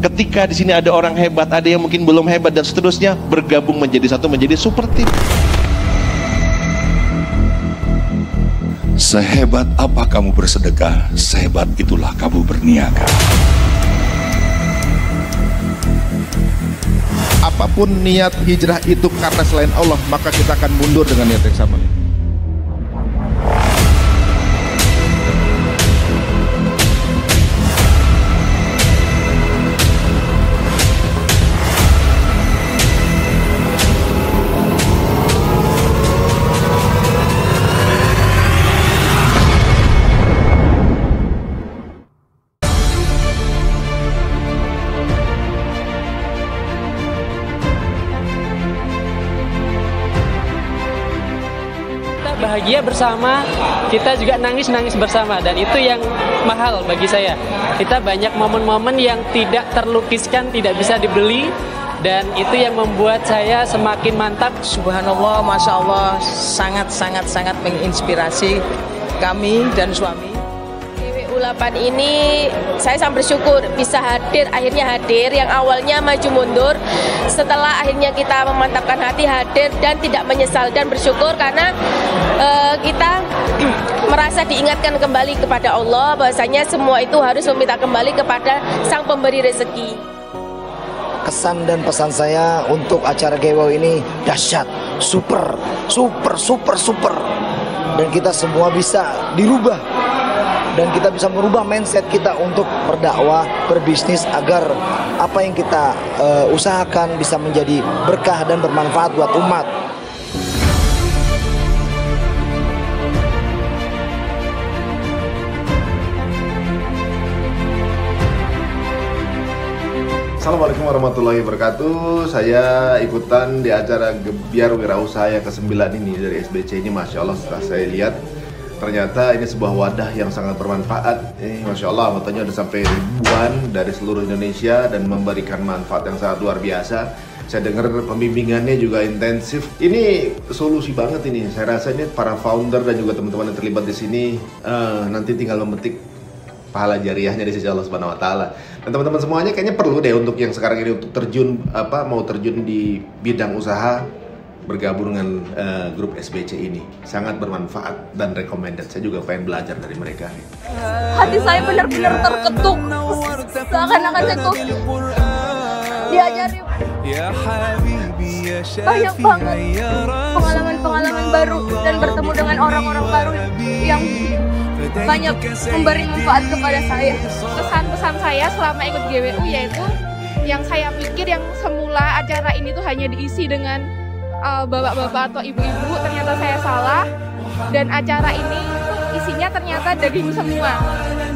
Ketika di sini ada orang hebat, ada yang mungkin belum hebat dan seterusnya, bergabung menjadi satu, menjadi super team. Sehebat apa kamu bersedekah, sehebat itulah kamu berniaga. Apapun niat hijrah itu karena selain Allah, maka kita akan mundur dengan niat yang sama. Bahagia bersama, kita juga nangis-nangis bersama, dan itu yang mahal bagi saya. Kita banyak momen-momen yang tidak terlukiskan, tidak bisa dibeli, dan itu yang membuat saya semakin mantap. Subhanallah, Masya Allah, sangat menginspirasi kami dan suami. GWU8 ini saya sangat bersyukur bisa akhirnya hadir, yang awalnya maju mundur, setelah akhirnya kita memantapkan hati hadir dan tidak menyesal, dan bersyukur karena kita merasa diingatkan kembali kepada Allah bahwasanya semua itu harus meminta kembali kepada Sang Pemberi rezeki. Kesan dan pesan saya untuk acara GWU ini dahsyat, super, dan kita semua bisa dirubah, dan kita bisa merubah mindset kita untuk berdakwah, berbisnis, agar apa yang kita usahakan bisa menjadi berkah dan bermanfaat buat umat. Assalamualaikum warahmatullahi wabarakatuh. Saya ikutan di acara Gebyar Wirausaha yang ke-9 ini dari SBC ini. Masya Allah, setelah saya lihat ternyata ini sebuah wadah yang sangat bermanfaat. Masya Allah, anggotanya ada sampai ribuan dari seluruh Indonesia dan memberikan manfaat yang sangat luar biasa. Saya dengar pembimbingannya juga intensif. Ini solusi banget ini. Saya rasa ini para founder dan juga teman-teman yang terlibat di sini nanti tinggal memetik pahala jariahnya di sisi Allah Subhanahu wa taala. Dan teman-teman semuanya kayaknya perlu deh untuk yang sekarang ini untuk mau terjun di bidang usaha, bergabung dengan grup SBC ini. Sangat bermanfaat dan recommended. Saya juga pengen belajar dari mereka. Hati saya benar-benar terketuk, seakan-akan saya tuh diajari banyak banget pengalaman-pengalaman baru dan bertemu dengan orang-orang baru yang banyak memberi manfaat kepada saya. Pesan-pesan saya selama ikut GWU yaitu yang saya pikir yang semula acara ini tuh hanya diisi dengan bapak-bapak atau ibu-ibu, ternyata saya salah, dan acara ini isinya ternyata daging semua.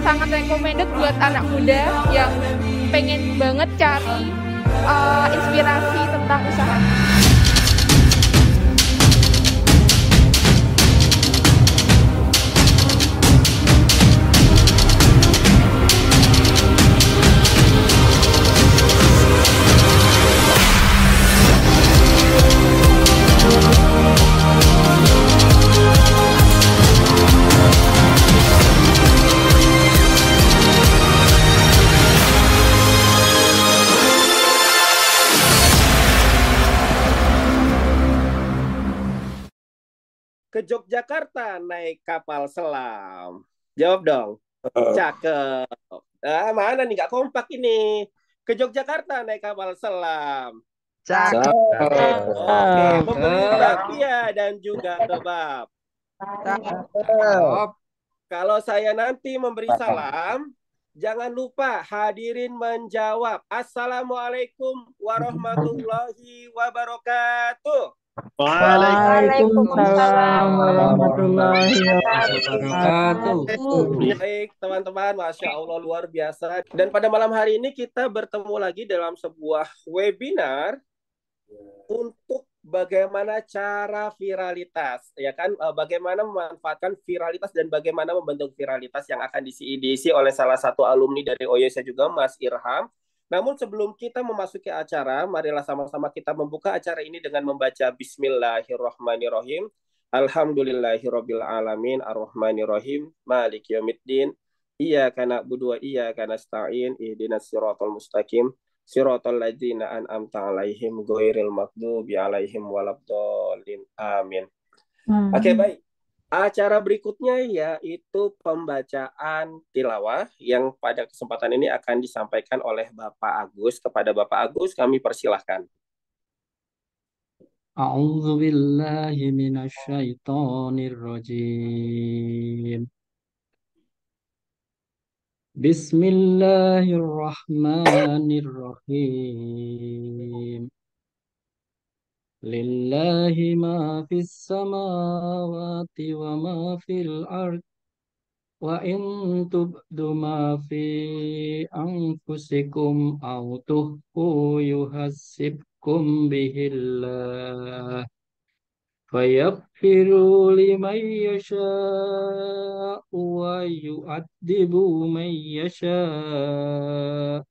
Sangat recommended buat anak muda yang pengen banget cari inspirasi tentang usaha. Ke Yogyakarta naik kapal selam. Jawab dong. Cakep. Mana nih, nggak kompak ini. Ke Yogyakarta naik kapal selam. Cakep. Oke, membeli bakpia dan juga kebab. Cakep. Kalau saya nanti memberi salam, jangan lupa hadirin menjawab. Assalamualaikum warahmatullahi wabarakatuh. Waalaikumsalam warahmatullahi wabarakatuh. Baik teman-teman, Masya Allah luar biasa. Dan pada malam hari ini kita bertemu lagi dalam sebuah webinar untuk bagaimana cara viralitas, ya kan? Bagaimana memanfaatkan viralitas dan bagaimana membentuk viralitas yang akan diisi oleh salah satu alumni dari OYC juga, Mas Irham. Namun sebelum kita memasuki acara, marilah sama-sama kita membuka acara ini dengan membaca Bismillahirrahmanirrahim. Alhamdulillahirrabbilalamin, Ar-Rahmanirrahim, Maliki Yaumiddin, Iyyaka na'budu wa iyyaka nasta'in ihdinas siratal mustaqim siratal ladzina an'amta 'alaihim ghairil maghdubi 'alaihim waladdallin. Amin. Oke, baik. Acara berikutnya yaitu pembacaan tilawah yang pada kesempatan ini akan disampaikan oleh Bapak Agus. Kepada Bapak Agus kami persilahkan. A'udzu billahi minasyaitonir rajim. Bismillahirrahmanirrahim. Lillahi ma fis samawati wa ma fil ard wa in tubdu ma fi anfusikum aw tuhfu yuhasibkum bihillah fayaghfiru liman yasha'u wa yu'adzibu man yasha'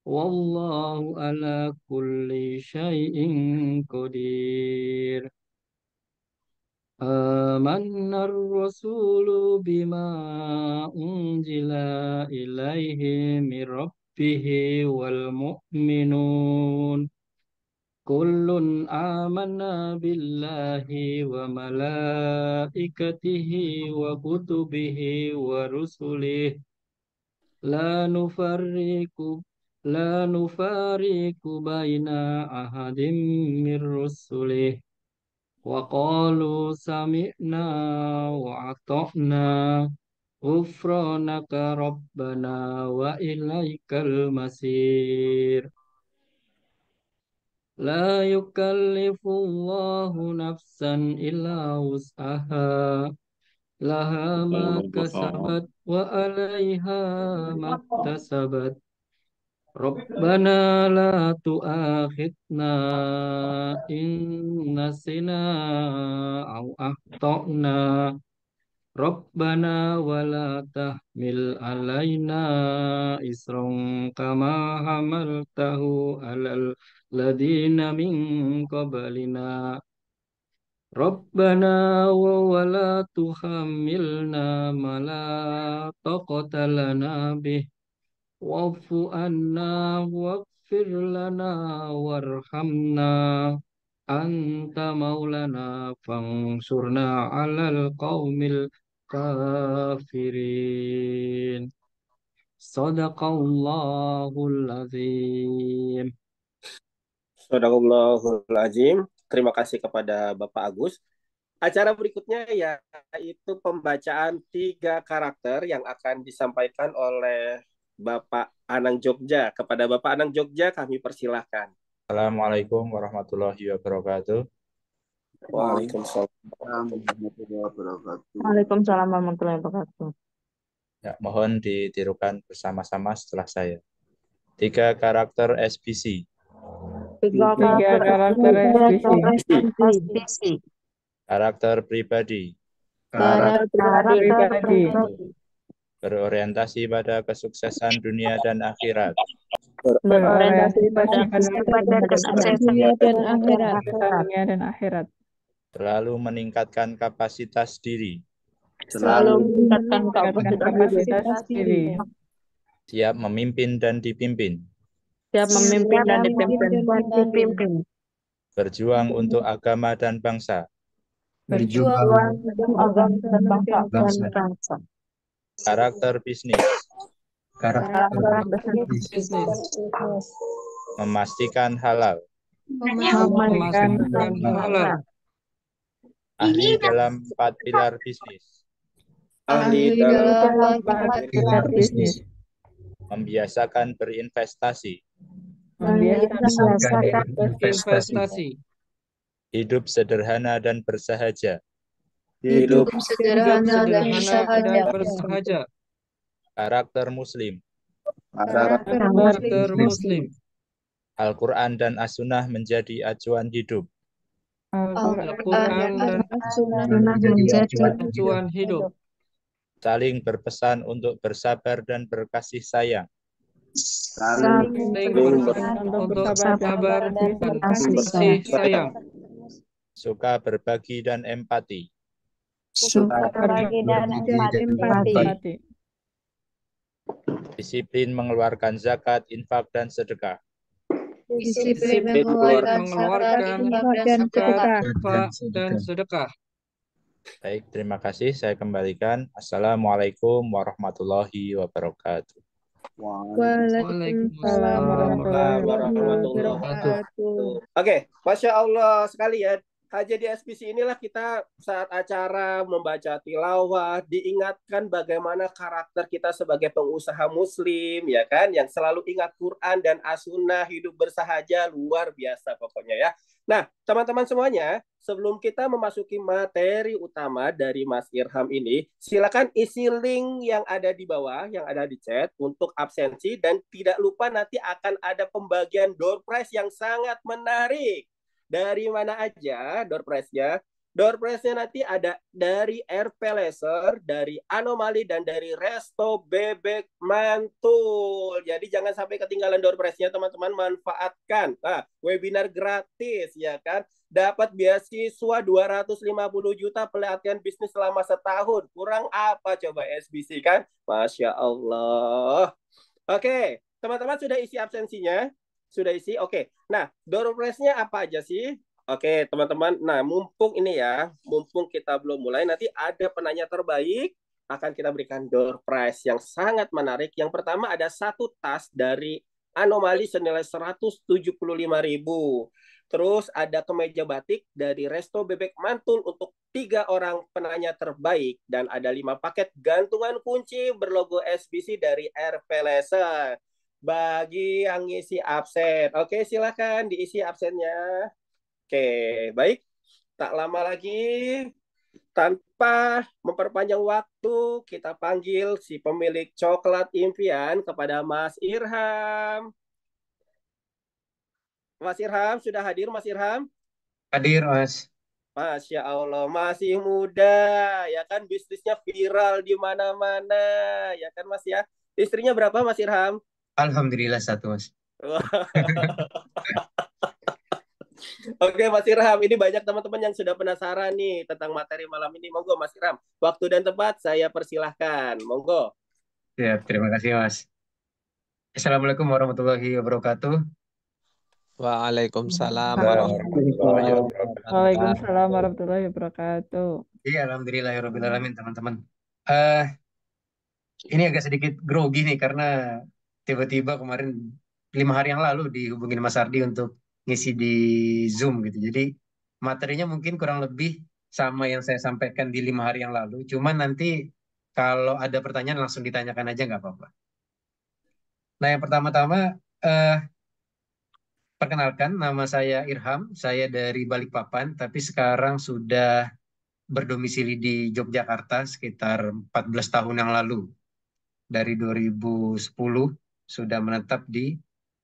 wallahu ala kulli syai'in qadir. Amanna ar-rasulu bima unzila ilaihi min rabbihi wal mu'minun kullun amana billahi wa malaikatihi wa kutubihi wa rusulihi la nufariqu baina ahadin min rusulihi wa qalu sami'na wa ata'na ghufranaka rabbana wa ilaikal masir. La yukallifullahu nafsan illa wus'aha laha ma kasabat wa alaiha maktasabat. Rabbana la tu'akhidna in nasina aw akhtana. Rabbana wa la tahmil alaina isran kama hamaltahu alal ladina min qablina. Rabbana wa la tuhammilna ma la taqata lana bih wa'fu anna waghfir lana warhamna anta maulana fansurna 'alal qaumil kafirin. Shadaqallahul azim. Shadaqallahul azim. Terima kasih kepada Bapak Agus. Acara berikutnya yaitu pembacaan 3 karakter yang akan disampaikan oleh Bapak Anang Jogja. Kepada Bapak Anang Jogja kami persilahkan. Assalamualaikum warahmatullahi wabarakatuh. Waalaikumsalam warahmatullahi wabarakatuh. Waalaikumsalam warahmatullahi wabarakatuh. Ya, mohon ditirukan bersama-sama setelah saya. 3 karakter SPC. 3 karakter SPC. Karakter pribadi. Berorientasi pada kesuksesan dunia dan akhirat. Berorientasi pada kesuksesan dunia dan akhirat. Selalu meningkatkan kapasitas diri. Siap memimpin dan dipimpin. Berjuang untuk agama dan bangsa. Karakter bisnis. Memastikan halal. Ahli dalam 4 pilar bisnis. Membiasakan berinvestasi. Hidup sederhana dan bersahaja. Karakter muslim. Al-Quran dan As-Sunnah menjadi acuan hidup. Saling berpesan untuk bersabar dan berkasih sayang. Suka berbagi dan empati. Disiplin mengeluarkan zakat, infak, dan sedekah. Disiplin mengeluarkan zakat, infak, dan sedekah. infak, dan sedekah. Baik, terima kasih. Saya kembalikan. Assalamualaikum warahmatullahi wabarakatuh. Waalaikumsalam warahmatullahi wabarakatuh. Oke, Masya Allah sekalian. Haji di SBC inilah kita saat acara membaca tilawah diingatkan bagaimana karakter kita sebagai pengusaha muslim, ya kan, yang selalu ingat Quran dan as-sunnah, hidup bersahaja, luar biasa pokoknya ya. Nah, teman-teman semuanya, sebelum kita memasuki materi utama dari Mas Irham ini, silakan isi link yang ada di bawah, yang ada di chat untuk absensi, dan tidak lupa nanti akan ada pembagian door prize yang sangat menarik. Dari mana aja door prize-nya? Door prize-nya nanti ada dari RP Laser, dari Anomali, dan dari Resto Bebek Mantul. Jadi jangan sampai ketinggalan door prize-nya, teman-teman. Manfaatkan. Nah, webinar gratis, ya kan? Dapat beasiswa 250 juta pelatihan bisnis selama setahun. Kurang apa coba SBC kan? Masya Allah. Oke, teman-teman sudah isi absensinya? Sudah isi? Oke. Nah, door prize-nya apa aja sih? Oke, teman-teman. Nah, mumpung ini ya, mumpung kita belum mulai, nanti ada penanya terbaik, akan kita berikan door prize yang sangat menarik. Yang pertama ada satu tas dari Anomali senilai 175.000. Terus ada kemeja batik dari Resto Bebek Mantul untuk 3 orang penanya terbaik. Dan ada 5 paket gantungan kunci berlogo SBC dari RP Laser. Bagi yang ngisi absen. Oke, silakan diisi absennya. Oke, baik. Tak lama lagi, tanpa memperpanjang waktu, kita panggil si pemilik coklat impian kepada Mas Irham. Mas Irham, sudah hadir Mas Irham? Hadir, Mas. Masya Allah, masih muda, ya kan, bisnisnya viral di mana-mana, ya kan Mas ya. Istrinya berapa Mas Irham? Alhamdulillah 1, Mas. Oke Mas Irham, ini banyak teman-teman yang sudah penasaran nih tentang materi malam ini. Monggo Mas Irham, waktu dan tempat saya persilahkan. Monggo. Ya, terima kasih Mas. Assalamualaikum warahmatullahi wabarakatuh. Waalaikumsalam warahmatullahi wabarakatuh. Waalaikumsalam warahmatullahi wabarakatuh. Iya, alhamdulillahirrahmanirrahim teman-teman. Ini agak sedikit grogi nih karena tiba-tiba kemarin 5 hari yang lalu dihubungin Mas Ardi untuk ngisi di Zoom gitu. Jadi materinya mungkin kurang lebih sama yang saya sampaikan di 5 hari yang lalu. Cuman nanti kalau ada pertanyaan langsung ditanyakan aja nggak apa-apa. Nah, yang pertama-tama perkenalkan, nama saya Irham. Saya dari Balikpapan, tapi sekarang sudah berdomisili di Yogyakarta sekitar 14 tahun yang lalu. Dari 2010 sudah menetap di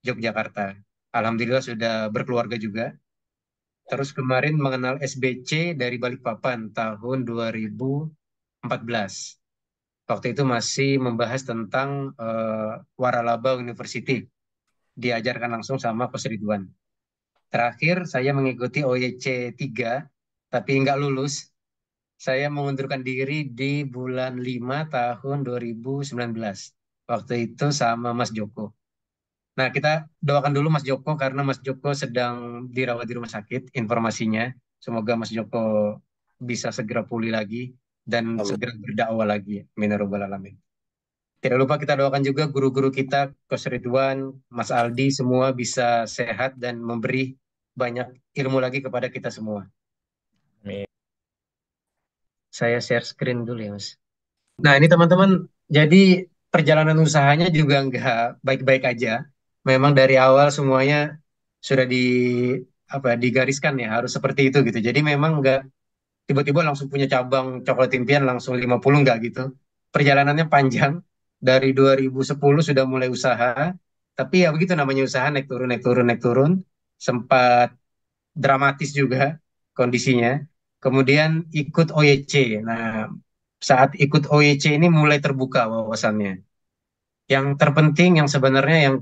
Yogyakarta. Alhamdulillah sudah berkeluarga juga. Terus kemarin mengenal SBC dari Balikpapan tahun 2014. Waktu itu masih membahas tentang Waralaba University. Diajarkan langsung sama Coach Ridwan. Terakhir saya mengikuti OYC 3, tapi nggak lulus. Saya mengundurkan diri di bulan 5 tahun 2019. Waktu itu sama Mas Joko. Nah, kita doakan dulu Mas Joko karena Mas Joko sedang dirawat di rumah sakit informasinya. Semoga Mas Joko bisa segera pulih lagi dan segera berdakwah lagi. Amin ya rabbal alamin. Tidak lupa kita doakan juga guru-guru kita, Coach Ridwan, Mas Aldi, semua bisa sehat dan memberi banyak ilmu lagi kepada kita semua. Amin. Saya share screen dulu ya, Mas. Nah, ini teman-teman, jadi perjalanan usahanya juga nggak baik-baik aja. Memang dari awal semuanya sudah digariskan ya, harus seperti itu gitu. Jadi memang nggak tiba-tiba langsung punya cabang coklat impian langsung 50 nggak gitu. Perjalanannya panjang. Dari 2010 sudah mulai usaha, tapi ya begitu namanya usaha, naik turun, naik turun, naik turun. Sempat dramatis juga kondisinya. Kemudian ikut OYC. Nah, saat ikut OYC ini mulai terbuka wawasannya. Yang terpenting yang sebenarnya yang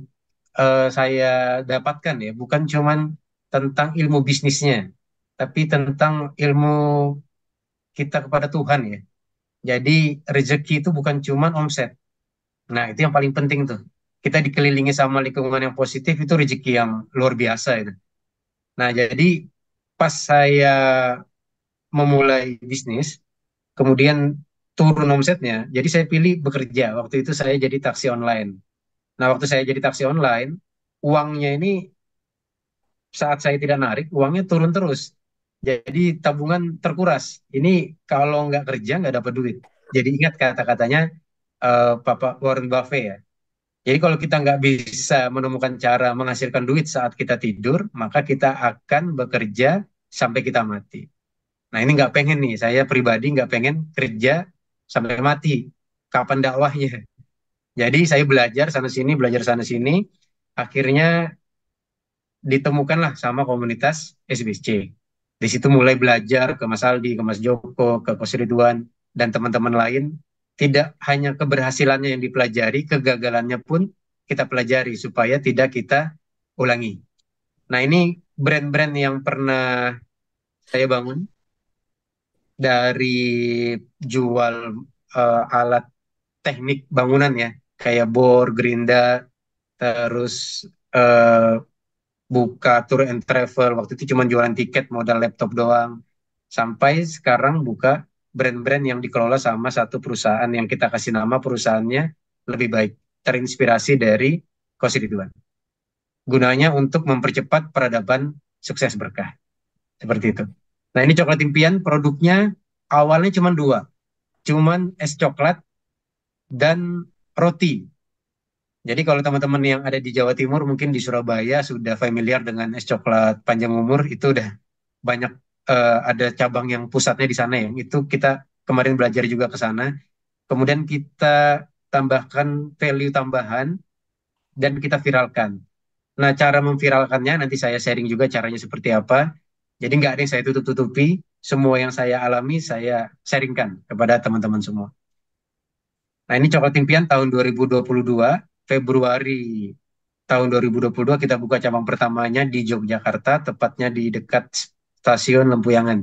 saya dapatkan ya, bukan cuman tentang ilmu bisnisnya, tapi tentang ilmu kita kepada Tuhan ya. Jadi rezeki itu bukan cuman omset, Nah, itu yang paling penting tuh. Kita dikelilingi sama lingkungan yang positif itu rezeki yang luar biasa itu. Nah, jadi pas saya memulai bisnis, kemudian turun omsetnya, jadi saya pilih bekerja. Waktu itu saya jadi taksi online. Nah, waktu saya jadi taksi online, uangnya ini saat saya tidak narik, uangnya turun terus. Jadi tabungan terkuras. Ini kalau nggak kerja nggak dapat duit. Jadi ingat kata-katanya Bapak Warren Buffett ya. Jadi kalau kita nggak bisa menemukan cara menghasilkan duit saat kita tidur, maka kita akan bekerja sampai kita mati. Nah ini nggak pengen nih, saya pribadi nggak pengen kerja sampai mati. Kapan dakwahnya? Jadi saya belajar sana sini, akhirnya ditemukanlah sama komunitas SBC. Di situ mulai belajar ke Mas Aldi, ke Mas Joko, ke Coach Ridwan, dan teman-teman lain. Tidak hanya keberhasilannya yang dipelajari, kegagalannya pun kita pelajari supaya tidak kita ulangi. Nah ini brand-brand yang pernah saya bangun dari jual alat teknik bangunan ya, kayak bor, gerinda, terus eh, buka tour and travel. Waktu itu cuma jualan tiket modal laptop doang. Sampai sekarang buka brand-brand yang dikelola sama satu perusahaan yang kita kasih nama perusahaannya lebih baik. Terinspirasi dari Coach Ridwan. Gunanya untuk mempercepat peradaban sukses berkah. Seperti itu. Nah ini coklat impian produknya awalnya cuma dua. Cuman es coklat dan roti. Jadi kalau teman-teman yang ada di Jawa Timur mungkin di Surabaya sudah familiar dengan es coklat panjang umur itu udah banyak ada cabang yang pusatnya di sana ya. Itu kita kemarin belajar juga ke sana. Kemudian kita tambahkan value tambahan dan kita viralkan. Nah, cara memviralkannya nanti saya sharing juga caranya seperti apa. Jadi nggak ada yang saya tutup-tutupi. Semua yang saya alami saya sharingkan kepada teman-teman semua. Nah, ini coklat impian tahun 2022, Februari tahun 2022 kita buka cabang pertamanya di Yogyakarta, tepatnya di dekat stasiun Lempuyangan.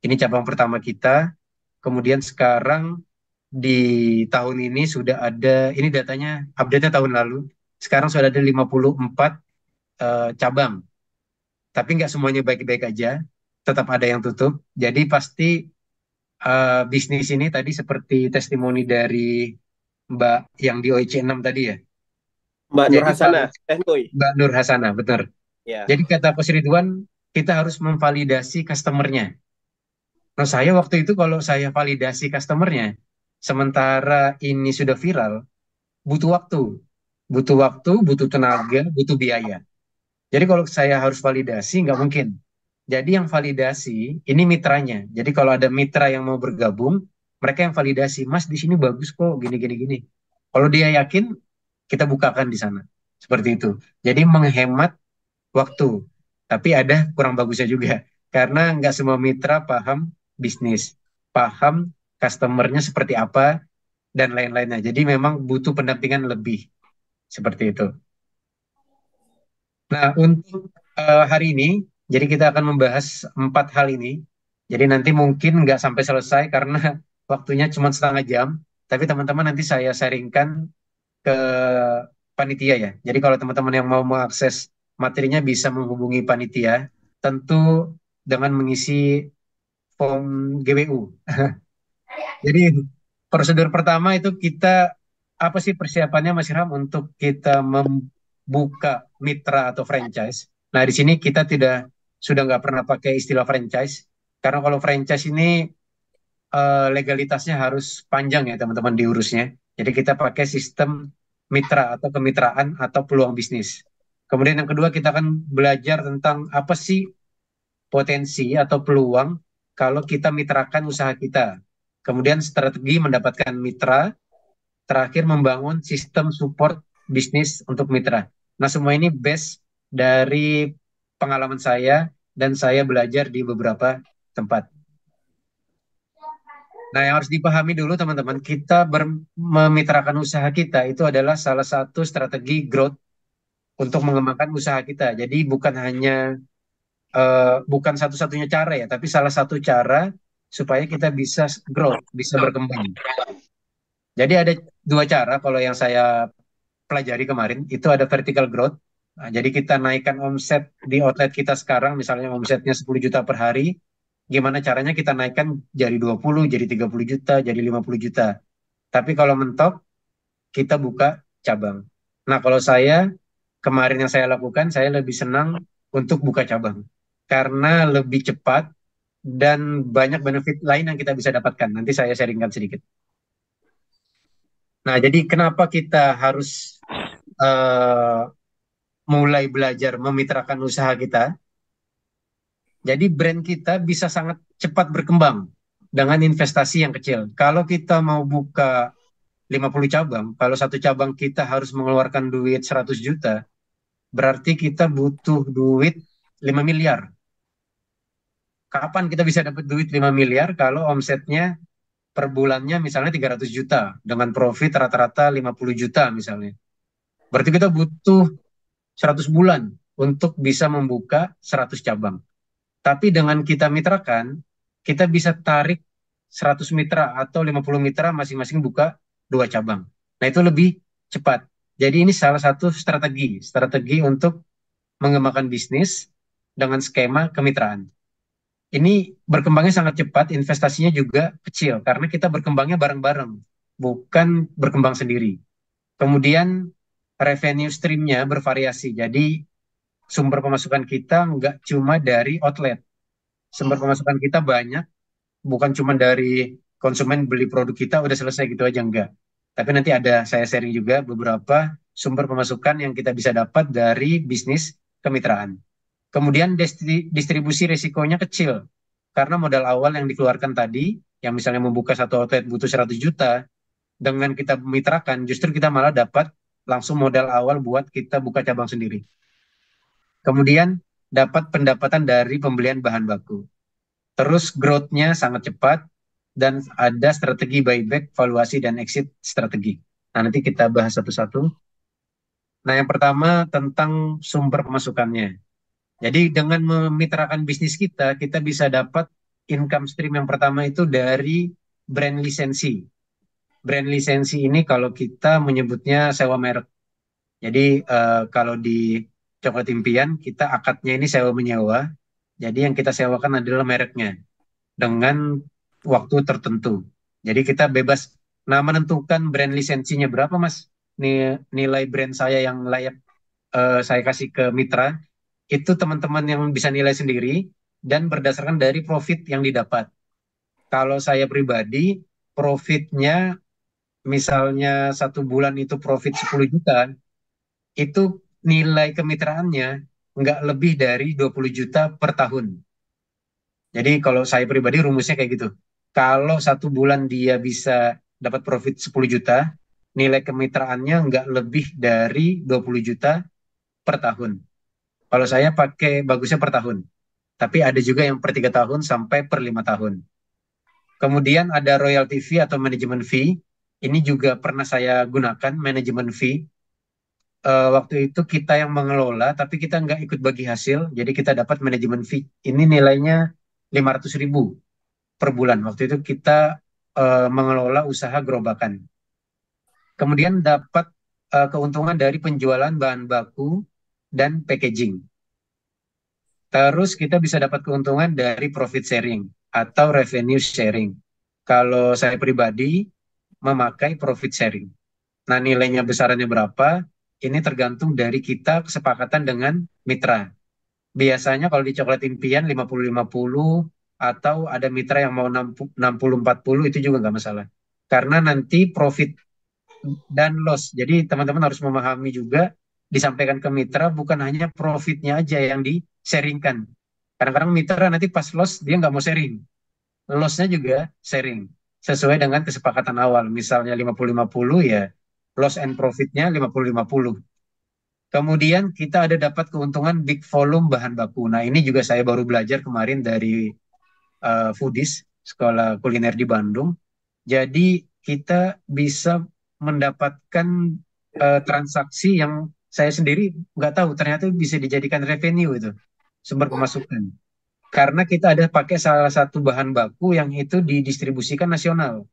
Ini cabang pertama kita. Kemudian sekarang di tahun ini sudah ada, ini datanya update-nya tahun lalu. Sekarang sudah ada 54 cabang. Tapi nggak semuanya baik-baik aja. Tetap ada yang tutup. Jadi pasti bisnis ini tadi seperti testimoni dari Mbak yang di OIC 6 tadi ya. Mbak Nur Jadi Hasana, Nuy. Mbak Nur Hasana, benar. Ya. Jadi kata Coach Ridwan, kita harus memvalidasi customernya. Nah saya waktu itu kalau saya validasi customernya, sementara ini sudah viral, butuh waktu. Butuh waktu, butuh tenaga, butuh biaya. Jadi kalau saya harus validasi, nggak mungkin. Jadi yang validasi, ini mitranya. Jadi kalau ada mitra yang mau bergabung, mereka yang validasi, Mas di sini bagus kok, gini. Kalau dia yakin, kita bukakan di sana. Seperti itu. Jadi menghemat waktu. Tapi ada kurang bagusnya juga. Karena nggak semua mitra paham bisnis. Paham customernya seperti apa, dan lain-lainnya. Jadi memang butuh pendampingan lebih. Seperti itu. Nah, untuk hari ini, jadi kita akan membahas 4 hal ini. Jadi nanti mungkin nggak sampai selesai karena waktunya cuma setengah jam. Tapi teman-teman nanti saya sharingkan ke panitia ya. Jadi kalau teman-teman yang mau mengakses materinya bisa menghubungi panitia, tentu dengan mengisi form GWU. Jadi prosedur pertama itu kita apa sih persiapannya Mas Ilham untuk kita membuka mitra atau franchise. Nah di sini kita sudah nggak pernah pakai istilah franchise karena kalau franchise ini legalitasnya harus panjang ya teman-teman diurusnya. Jadi kita pakai sistem mitra atau kemitraan atau peluang bisnis. Kemudian yang kedua kita akan belajar tentang apa sih potensi atau peluang kalau kita mitrakan usaha kita. Kemudian strategi mendapatkan mitra, terakhir membangun sistem support bisnis untuk mitra. Nah semua ini based dari pengalaman saya dan saya belajar di beberapa tempat. Nah, yang harus dipahami dulu teman-teman, kita memitrakan usaha kita itu adalah salah satu strategi growth untuk mengembangkan usaha kita. Jadi bukan satu-satunya cara ya, tapi salah satu cara supaya kita bisa growth, bisa berkembang. Jadi ada dua cara kalau yang saya pelajari kemarin, itu ada vertical growth. Nah, jadi kita naikkan omset di outlet kita sekarang, misalnya omsetnya 10 juta per hari, gimana caranya kita naikkan jadi 20, jadi 30 juta, jadi 50 juta. Tapi kalau mentok, kita buka cabang. Nah, kalau saya, kemarin yang saya lakukan, saya lebih senang untuk buka cabang. Karena lebih cepat dan banyak benefit lain yang kita bisa dapatkan. Nanti saya sharingkan sedikit. Nah, jadi kenapa kita harus mulai belajar memitrakan usaha kita? Jadi brand kita bisa sangat cepat berkembang dengan investasi yang kecil. Kalau kita mau buka 50 cabang, kalau satu cabang kita harus mengeluarkan duit 100 juta, berarti kita butuh duit 5 miliar. Kapan kita bisa dapat duit 5 miliar kalau omsetnya per bulannya misalnya 300 juta dengan profit rata-rata 50 juta misalnya. Berarti kita butuh 100 bulan untuk bisa membuka 100 cabang. Tapi dengan kita mitrakan, kita bisa tarik 100 mitra atau 50 mitra masing-masing buka 2 cabang. Nah, itu lebih cepat. Jadi ini salah satu strategi untuk mengembangkan bisnis dengan skema kemitraan. Ini berkembangnya sangat cepat, investasinya juga kecil karena kita berkembangnya bareng-bareng, bukan berkembang sendiri. Kemudian revenue stream-nya bervariasi. Jadi sumber pemasukan kita nggak cuma dari outlet. Sumber pemasukan kita banyak, bukan cuma dari konsumen beli produk kita udah selesai gitu aja, enggak. Tapi nanti ada saya sharing juga beberapa sumber pemasukan yang kita bisa dapat dari bisnis kemitraan. Kemudian distribusi risikonya kecil, karena modal awal yang dikeluarkan tadi, yang misalnya membuka satu outlet butuh 100 juta, dengan kita mitrakan, justru kita malah dapat langsung modal awal buat kita buka cabang sendiri. Kemudian dapat pendapatan dari pembelian bahan baku. Terus growth-nya sangat cepat, dan ada strategi buyback, valuasi, dan exit strategi. Nah, nanti kita bahas satu-satu. Nah, yang pertama tentang sumber pemasukannya. Jadi dengan memitrakan bisnis kita, kita bisa dapat income stream yang pertama itu dari brand lisensi. Brand lisensi ini kalau kita menyebutnya sewa merek. Jadi kalau di Coklat Impian, kita akadnya ini sewa menyewa. Jadi yang kita sewakan adalah mereknya dengan waktu tertentu. Jadi kita bebas menentukan brand lisensinya berapa, Mas. Nilai brand saya yang layak saya kasih ke mitra, itu teman-teman yang bisa nilai sendiri dan berdasarkan dari profit yang didapat. Kalau saya pribadi, profitnya misalnya satu bulan itu profit 10 juta, itu nilai kemitraannya nggak lebih dari 20 juta per tahun. Jadi kalau saya pribadi rumusnya kayak gitu. Kalau satu bulan dia bisa dapat profit 10 juta, nilai kemitraannya nggak lebih dari 20 juta per tahun. Kalau saya pakai bagusnya per tahun. Tapi ada juga yang per 3 tahun sampai per 5 tahun. Kemudian ada royalty fee atau management fee. Ini juga pernah saya gunakan, management fee. Waktu itu kita yang mengelola, tapi kita nggak ikut bagi hasil. Jadi kita dapat management fee. Ini nilainya 500.000 per bulan. Waktu itu kita mengelola usaha gerobakan. Kemudian dapat keuntungan dari penjualan bahan baku dan packaging. Terus kita bisa dapat keuntungan dari profit sharing atau revenue sharing. Kalau saya pribadi memakai profit sharing. Nah, nilainya besarannya berapa? Ini tergantung dari kita kesepakatan dengan mitra. Biasanya kalau di Coklat Impian 50-50 atau ada mitra yang mau 60-40 itu juga nggak masalah. Karena nanti profit dan loss. Jadi teman-teman harus memahami juga disampaikan ke mitra bukan hanya profitnya aja yang di-sharingkan. Kadang-kadang mitra nanti pas loss dia nggak mau sharing. Loss-nya juga sharing. Sesuai dengan kesepakatan awal. Misalnya 50-50 ya loss and profit-nya 50-50. Kemudian kita ada dapat keuntungan big volume bahan baku. Nah, ini juga saya baru belajar kemarin dari Foodies, sekolah kuliner di Bandung. Jadi kita bisa mendapatkan transaksi yang saya sendiri nggak tahu ternyata bisa dijadikan revenue itu, sumber pemasukan. Karena kita ada pakai salah satu bahan baku yang itu didistribusikan nasional.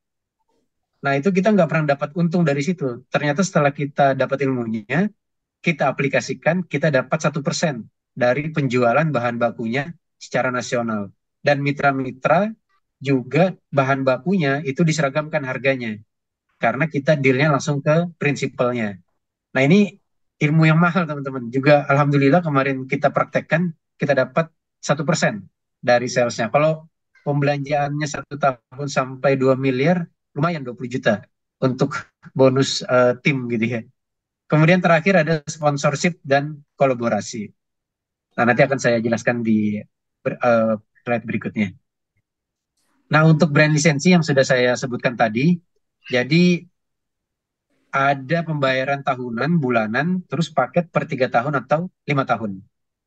Nah, itu kita nggak pernah dapat untung dari situ. Ternyata setelah kita dapat ilmunya, kita aplikasikan, kita dapat 1% dari penjualan bahan bakunya secara nasional. Dan mitra-mitra juga bahan bakunya itu diseragamkan harganya. Karena kita dealnya langsung ke prinsipalnya. Nah, ini ilmu yang mahal, teman-teman. Juga alhamdulillah kemarin kita praktekkan, kita dapat 1% dari salesnya. Kalau pembelanjaannya 1 tahun sampai 2 miliar, lumayan 20 juta untuk bonus tim gitu ya. Kemudian terakhir ada sponsorship dan kolaborasi. Nah, nanti akan saya jelaskan di slide berikutnya. Nah, untuk brand lisensi yang sudah saya sebutkan tadi, jadi ada pembayaran tahunan, bulanan, terus paket per 3 tahun atau 5 tahun.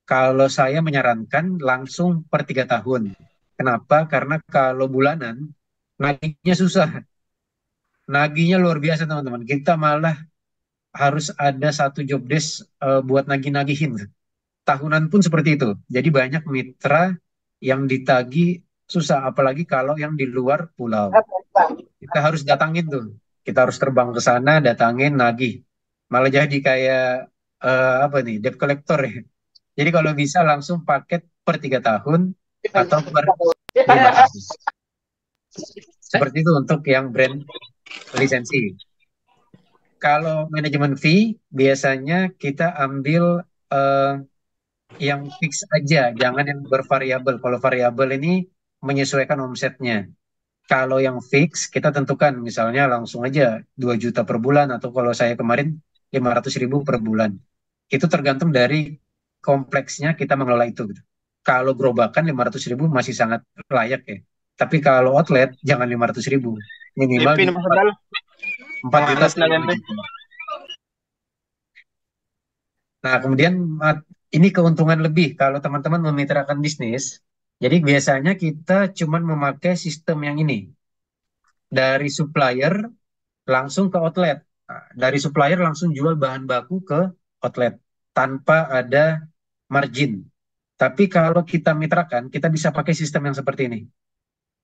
Kalau saya menyarankan langsung per 3 tahun. Kenapa? Karena kalau bulanan, nagihnya susah. Nagihnya luar biasa, teman-teman. Kita malah harus ada satu job desk buat nagih-nagihin. Tahunan pun seperti itu. Jadi banyak mitra yang ditagih susah, apalagi kalau yang di luar pulau. Kita harus datangin tuh. Kita harus terbang ke sana, datangin, nagih. Malah jadi kayak apa nih, debt collector ya. Jadi kalau bisa langsung paket per 3 tahun atau per 5 tahun. Seperti itu untuk yang brand lisensi. Kalau manajemen fee, biasanya kita ambil yang fix aja, jangan yang bervariabel. Kalau variabel ini menyesuaikan omsetnya. Kalau yang fix, kita tentukan misalnya langsung aja 2 juta per bulan, atau kalau saya kemarin 500.000 per bulan. Itu tergantung dari kompleksnya kita mengelola itu. Kalau gerobakan 500.000 masih sangat layak ya. Tapi kalau outlet jangan 500.000. Minimal 4 juta. Nah, kemudian ini keuntungan lebih kalau teman-teman memitrakan bisnis. Jadi biasanya kita cuma memakai sistem yang ini. Dari supplier langsung ke outlet. Nah, dari supplier langsung jual bahan baku ke outlet tanpa ada margin. Tapi kalau kita mitrakan, kita bisa pakai sistem yang seperti ini.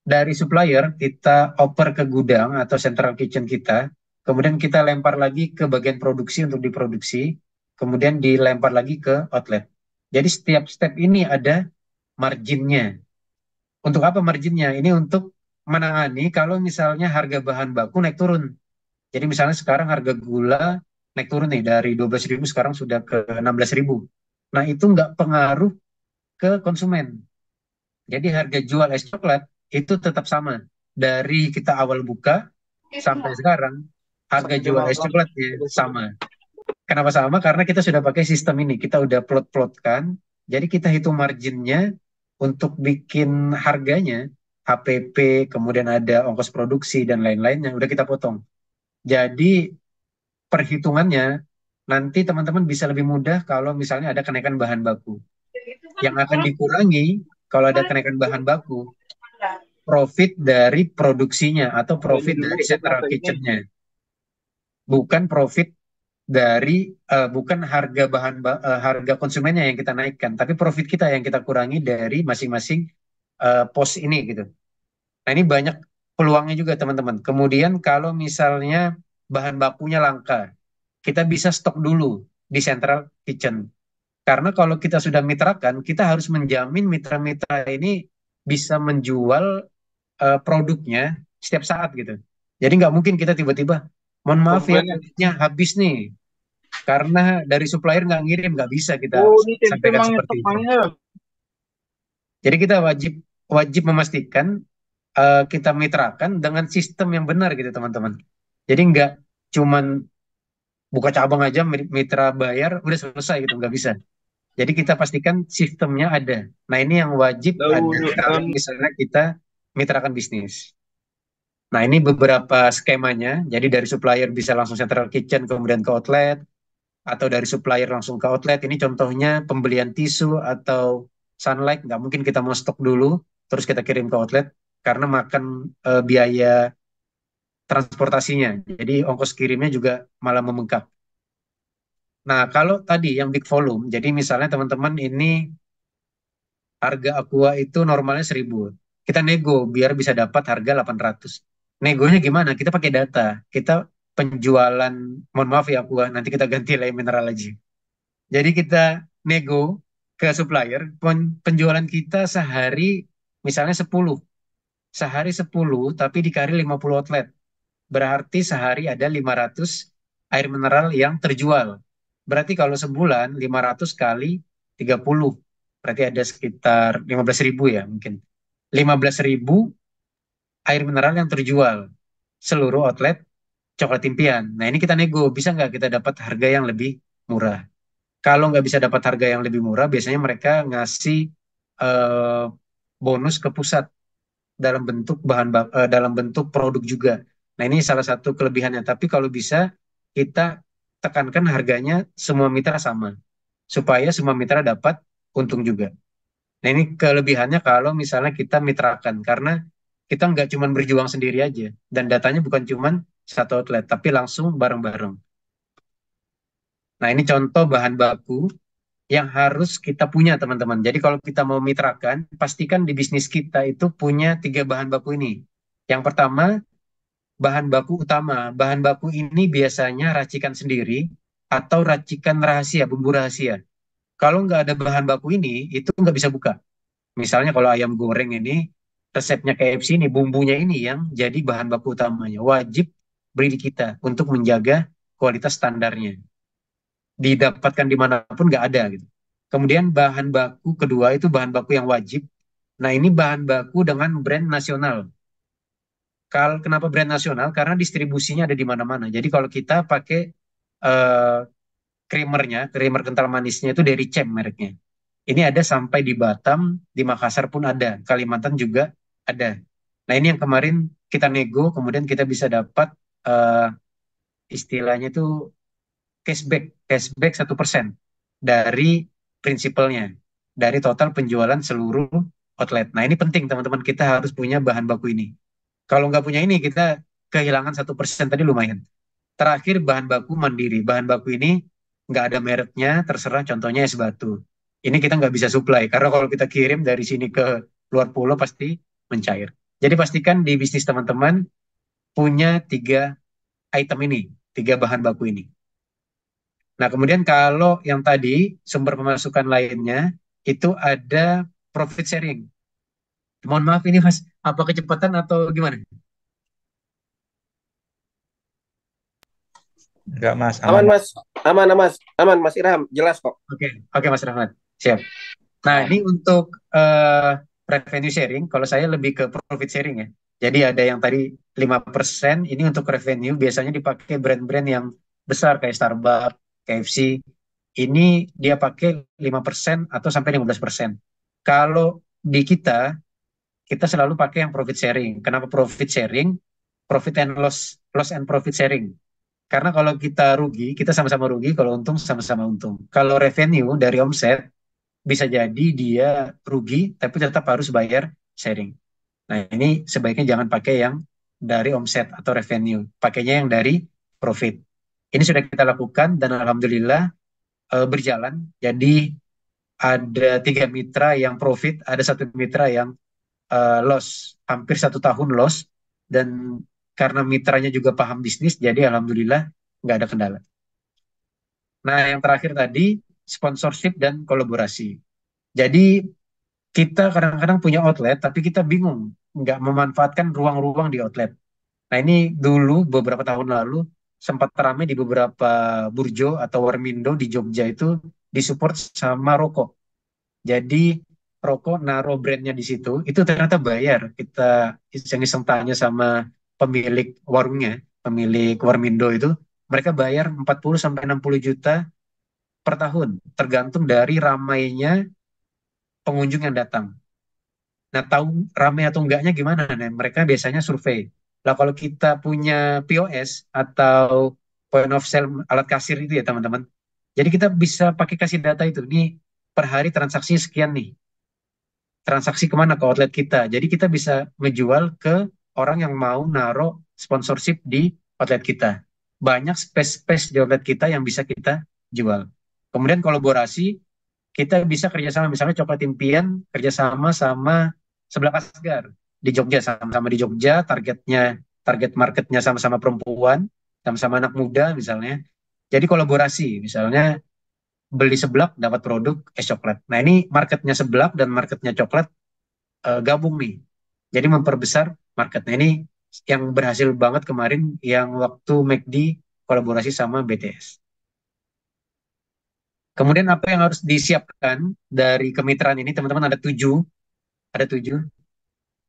Dari supplier kita oper ke gudang atau central kitchen kita, kemudian kita lempar lagi ke bagian produksi untuk diproduksi, kemudian dilempar lagi ke outlet. Jadi setiap step ini ada marginnya. Untuk apa marginnya? Ini untuk menangani kalau misalnya harga bahan baku naik turun. Jadi misalnya sekarang harga gula naik turun nih dari 12.000 sekarang sudah ke 16.000. Nah, itu nggak pengaruh ke konsumen. Jadi harga jual es coklat itu tetap sama. Dari kita awal buka sampai sekarang harga jual es coklatnya sama. Kenapa sama? Karena kita sudah pakai sistem ini. Kita udah plot-plotkan. Jadi kita hitung marginnya untuk bikin harganya, HPP, kemudian ada ongkos produksi dan lain-lainnya, udah kita potong. Jadi perhitungannya nanti teman-teman bisa lebih mudah kalau misalnya ada kenaikan bahan baku. Yang akan dikurangi kalau ada kenaikan bahan baku, profit dari produksinya atau profit dari central kitchen-nya. Bukan profit dari bukan harga harga konsumennya yang kita naikkan, tapi profit kita yang kita kurangi dari masing-masing pos ini gitu. Nah, ini banyak peluangnya juga teman-teman. Kemudian kalau misalnya bahan bakunya langka, kita bisa stok dulu di central kitchen. Karena kalau kita sudah mitrakan, kita harus menjamin mitra-mitra ini bisa menjual produknya setiap saat gitu. Jadi nggak mungkin kita tiba-tiba, mohon maaf ya, produknya habis nih. Karena dari supplier nggak ngirim, nggak bisa kita sampaikan seperti itu. Jadi kita wajib memastikan kita mitrakan dengan sistem yang benar gitu teman-teman. Jadi nggak cuman buka cabang aja mitra bayar udah selesai gitu, nggak bisa. Jadi kita pastikan sistemnya ada. Nah, ini yang wajib ada kalau misalnya kita mitrakan bisnis. Nah, ini beberapa skemanya. Jadi dari supplier bisa langsung central kitchen kemudian ke outlet, atau dari supplier langsung ke outlet. Ini contohnya pembelian tisu atau sunlight, nggak mungkin kita mau stok dulu terus kita kirim ke outlet karena makan biaya transportasinya. Jadi ongkos kirimnya juga malah membengkak. Nah, kalau tadi yang big volume, jadi misalnya teman-teman ini harga aqua itu normalnya 1.000. Kita nego biar bisa dapat harga 800. Negonya gimana? Kita pakai data. Kita penjualan, mohon maaf ya aku nanti kita ganti lay mineral aja. Jadi kita nego ke supplier, penjualan kita sehari misalnya 10. Sehari 10 tapi dikali 50 outlet. Berarti sehari ada 500 air mineral yang terjual. Berarti kalau sebulan 500 kali 30. Berarti ada sekitar 15.000 ya mungkin. 15.000 air mineral yang terjual seluruh outlet coklat impian. Nah ini kita nego, bisa nggak kita dapat harga yang lebih murah? Kalau nggak bisa dapat harga yang lebih murah, biasanya mereka ngasih eh, bonus ke pusat dalam bentuk dalam bentuk produk juga. Nah ini salah satu kelebihannya. Tapi kalau bisa kita tekankan harganya semua mitra sama, supaya semua mitra dapat untung juga. Nah ini kelebihannya kalau misalnya kita mitrakan, karena kita nggak cuma berjuang sendiri aja, dan datanya bukan cuma satu outlet, tapi langsung bareng-bareng. Nah ini contoh bahan baku yang harus kita punya teman-teman. Jadi kalau kita mau mitrakan, pastikan di bisnis kita itu punya 3 bahan baku ini. Yang pertama, bahan baku utama. Bahan baku ini biasanya racikan sendiri atau racikan rahasia, bumbu rahasia. Kalau nggak ada bahan baku ini, itu nggak bisa buka. Misalnya kalau ayam goreng ini, resepnya KFC ini, bumbunya ini yang jadi bahan baku utamanya. Wajib beli di kita untuk menjaga kualitas standarnya. Didapatkan dimanapun nggak ada gitu. Kemudian bahan baku kedua itu bahan baku yang wajib. Nah ini bahan baku dengan brand nasional. Kenapa brand nasional? Karena distribusinya ada di mana-mana. Jadi kalau kita pakai eh, creamer kental manisnya itu dari Cem mereknya. Ini ada sampai di Batam, di Makassar pun ada, Kalimantan juga ada. Nah ini yang kemarin kita nego, kemudian kita bisa dapat eh, istilahnya itu cashback 1% dari prinsipalnya, dari total penjualan seluruh outlet. Nah ini penting teman-teman, kita harus punya bahan baku ini. Kalau nggak punya ini, kita kehilangan 1% tadi lumayan. Terakhir bahan baku mandiri. Bahan baku ini nggak ada mereknya, terserah contohnya es batu. Ini kita nggak bisa supply, karena kalau kita kirim dari sini ke luar pulau pasti mencair. Jadi pastikan di bisnis teman-teman punya 3 item ini, 3 bahan baku ini. Nah, kemudian kalau yang tadi sumber pemasukan lainnya itu ada profit sharing. Mohon maaf ini Mas, apa kecepatan atau gimana? Enggak Mas, Aman aman. Mas, aman Mas Irham, jelas kok. Oke Mas Rahmat, siap. Nah, ini untuk revenue sharing, kalau saya lebih ke profit sharing ya. Jadi ada yang tadi 5%, ini untuk revenue biasanya dipakai brand-brand yang besar kayak Starbucks, KFC. Ini dia pakai 5% atau sampai 15%. Kalau di kita selalu pakai yang profit sharing. Kenapa profit sharing? Profit and loss and profit sharing. Karena kalau kita rugi, kita sama-sama rugi. Kalau untung, sama-sama untung. Kalau revenue dari omset, bisa jadi dia rugi, tapi tetap harus bayar sharing. Nah, ini sebaiknya jangan pakai yang dari omset atau revenue. Pakainya yang dari profit. Ini sudah kita lakukan dan alhamdulillah berjalan. Jadi ada 3 mitra yang profit, ada 1 mitra yang loss, hampir 1 tahun loss, dan karena mitranya juga paham bisnis, jadi alhamdulillah nggak ada kendala. Nah, yang terakhir tadi sponsorship dan kolaborasi. Jadi kita kadang-kadang punya outlet, tapi kita bingung nggak memanfaatkan ruang-ruang di outlet. Nah, ini dulu beberapa tahun lalu sempat ramai di beberapa burjo atau warmindo di Jogja itu disupport sama rokok. Jadi rokok naruh brandnya di situ, itu ternyata bayar. Kita iseng-iseng tanya sama pemilik warungnya, pemilik warmindo itu, mereka bayar 40 sampai 60 juta per tahun, tergantung dari ramainya pengunjung yang datang. Nah, tahu ramai atau enggaknya gimana? Nah, mereka biasanya survei. Lah kalau kita punya POS atau point of sale alat kasir itu ya teman-teman. Jadi kita bisa pakai kasih data itu. Nih per hari transaksi sekian nih. Transaksi kemana? Ke outlet kita. Jadi kita bisa ngejual ke orang yang mau naruh sponsorship di outlet kita. Banyak space-space di outlet kita yang bisa kita jual. Kemudian kolaborasi, kita bisa kerjasama. Misalnya Coklat Impian kerjasama sama Sebelah Kasgar di Jogja. Sama-sama di Jogja, targetnya target marketnya sama-sama perempuan, sama-sama anak muda misalnya. Jadi kolaborasi, misalnya beli seblak dapat produk es coklat. Nah ini marketnya seblak dan marketnya coklat gabung nih. Jadi memperbesar market. Nah ini yang berhasil banget kemarin yang waktu McD kolaborasi sama BTS. Kemudian apa yang harus disiapkan dari kemitraan ini teman-teman ada 7. Ada 7.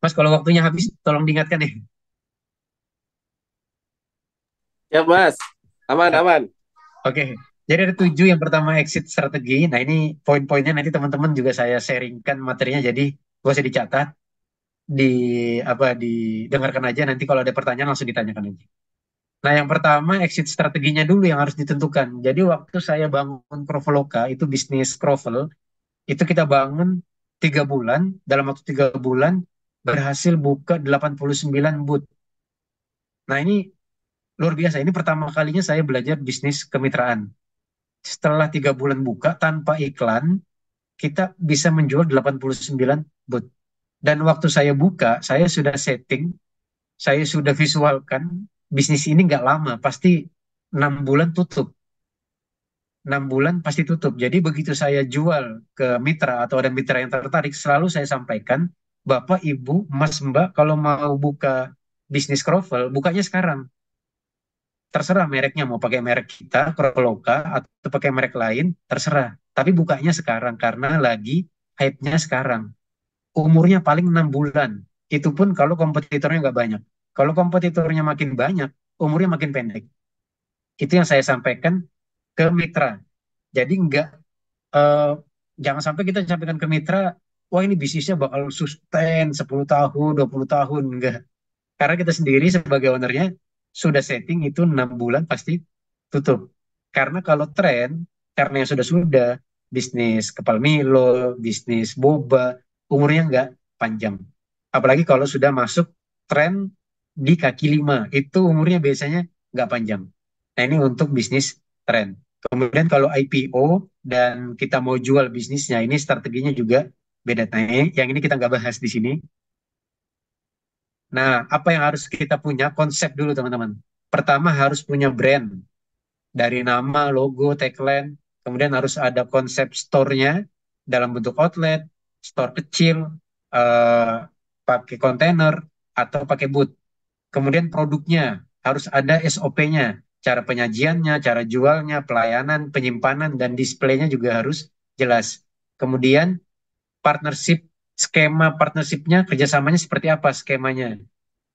Mas kalau waktunya habis tolong diingatkan ya. Ya Mas, aman. Oke. Jadi ada 7. Yang pertama exit strategi. Nah ini poin-poinnya nanti teman-teman juga saya sharingkan materinya. Jadi gak usah dicatat, didengarkan aja. Nanti kalau ada pertanyaan langsung ditanyakan aja. Nah yang pertama exit strateginya dulu yang harus ditentukan. Jadi waktu saya bangun Crofoloka itu bisnis Crovel itu kita bangun 3 bulan. Dalam waktu 3 bulan berhasil buka 89 booth. Nah ini luar biasa. Ini pertama kalinya saya belajar bisnis kemitraan. Setelah 3 bulan buka tanpa iklan, kita bisa menjual 89 booth. Dan waktu saya buka, saya sudah setting, saya sudah visualkan, bisnis ini nggak lama, pasti 6 bulan tutup. 6 bulan pasti tutup. Jadi begitu saya jual ke mitra atau ada mitra yang tertarik, selalu saya sampaikan, Bapak, Ibu, Mas, Mbak, kalau mau buka bisnis Crovel, bukanya sekarang. Terserah mereknya, mau pakai merek kita, Crofoloka, atau pakai merek lain, terserah. Tapi bukanya sekarang, karena lagi hype-nya sekarang. Umurnya paling 6 bulan. Itu pun kalau kompetitornya nggak banyak. Kalau kompetitornya makin banyak, umurnya makin pendek. Itu yang saya sampaikan ke mitra. Jadi jangan sampai kita sampaikan ke mitra, wah ini bisnisnya bakal sustain 10 tahun, 20 tahun. Enggak. Karena kita sendiri sebagai ownernya sudah setting itu 6 bulan pasti tutup. Karena kalau karena yang sudah bisnis kepal Milo, bisnis boba, umurnya nggak panjang. Apalagi kalau sudah masuk tren di kaki 5, itu umurnya biasanya nggak panjang. Nah ini untuk bisnis tren. Kemudian kalau IPO dan kita mau jual bisnisnya, ini strateginya juga beda. Nah yang ini kita nggak bahas di sini. Nah apa yang harus kita punya? Konsep dulu teman-teman. Pertama harus punya brand. Dari nama, logo, tagline, kemudian harus ada konsep store-nya dalam bentuk outlet, store kecil, pakai kontainer, atau pakai booth. Kemudian produknya harus ada SOP-nya, cara penyajiannya, cara jualnya, pelayanan, penyimpanan, dan displaynya juga harus jelas. Kemudian skema partnership-nya, kerjasamanya seperti apa skemanya.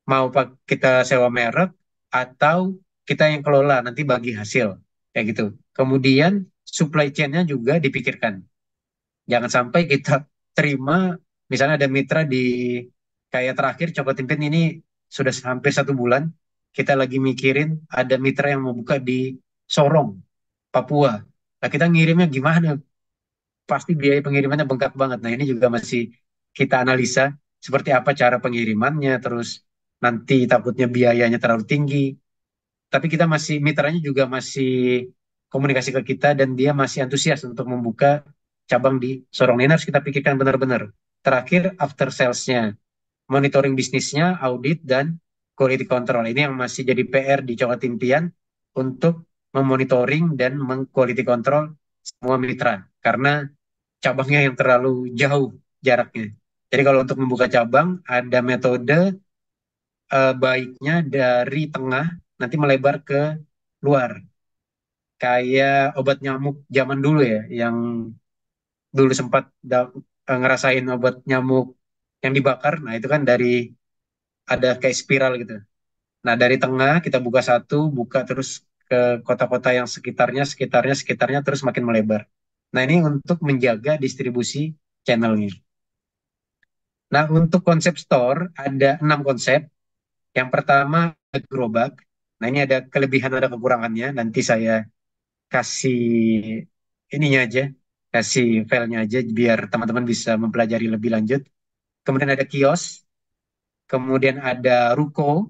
Mau kita sewa merek, atau kita yang kelola, nanti bagi hasil. Kayak gitu. Kemudian supply chain-nya juga dipikirkan. Jangan sampai kita terima, misalnya ada mitra kayak terakhir Coko Timpin ini sudah hampir 1 bulan, kita lagi mikirin ada mitra yang mau buka di Sorong, Papua. Nah kita ngirimnya gimana? Pasti biaya pengirimannya bengkak banget. Nah ini juga masih kita analisa seperti apa cara pengirimannya, terus nanti takutnya biayanya terlalu tinggi. Tapi mitranya juga masih komunikasi ke kita dan dia masih antusias untuk membuka cabang di Sorong. Ini harus kita pikirkan benar-benar. Terakhir, after sales-nya, monitoring bisnisnya, audit, dan quality control. Ini yang masih jadi PR di Coklat Impian untuk memonitoring dan meng-quality control semua mitra. Karena cabangnya yang terlalu jauh jaraknya. Jadi kalau untuk membuka cabang, ada metode baiknya dari tengah nanti melebar ke luar. Kayak obat nyamuk zaman dulu ya, yang dulu sempat ngerasain obat nyamuk yang dibakar. Nah itu kan ada kayak spiral gitu. Nah dari tengah kita buka satu, buka terus ke kota-kota yang sekitarnya, terus makin melebar. Nah ini untuk menjaga distribusi channelnya. Nah untuk konsep store ada 6 konsep. Yang pertama gerobak. Nah ini ada kelebihan, ada kekurangannya. Nanti saya kasih kasih filenya aja biar teman-teman bisa mempelajari lebih lanjut. Kemudian ada kios, kemudian ada ruko,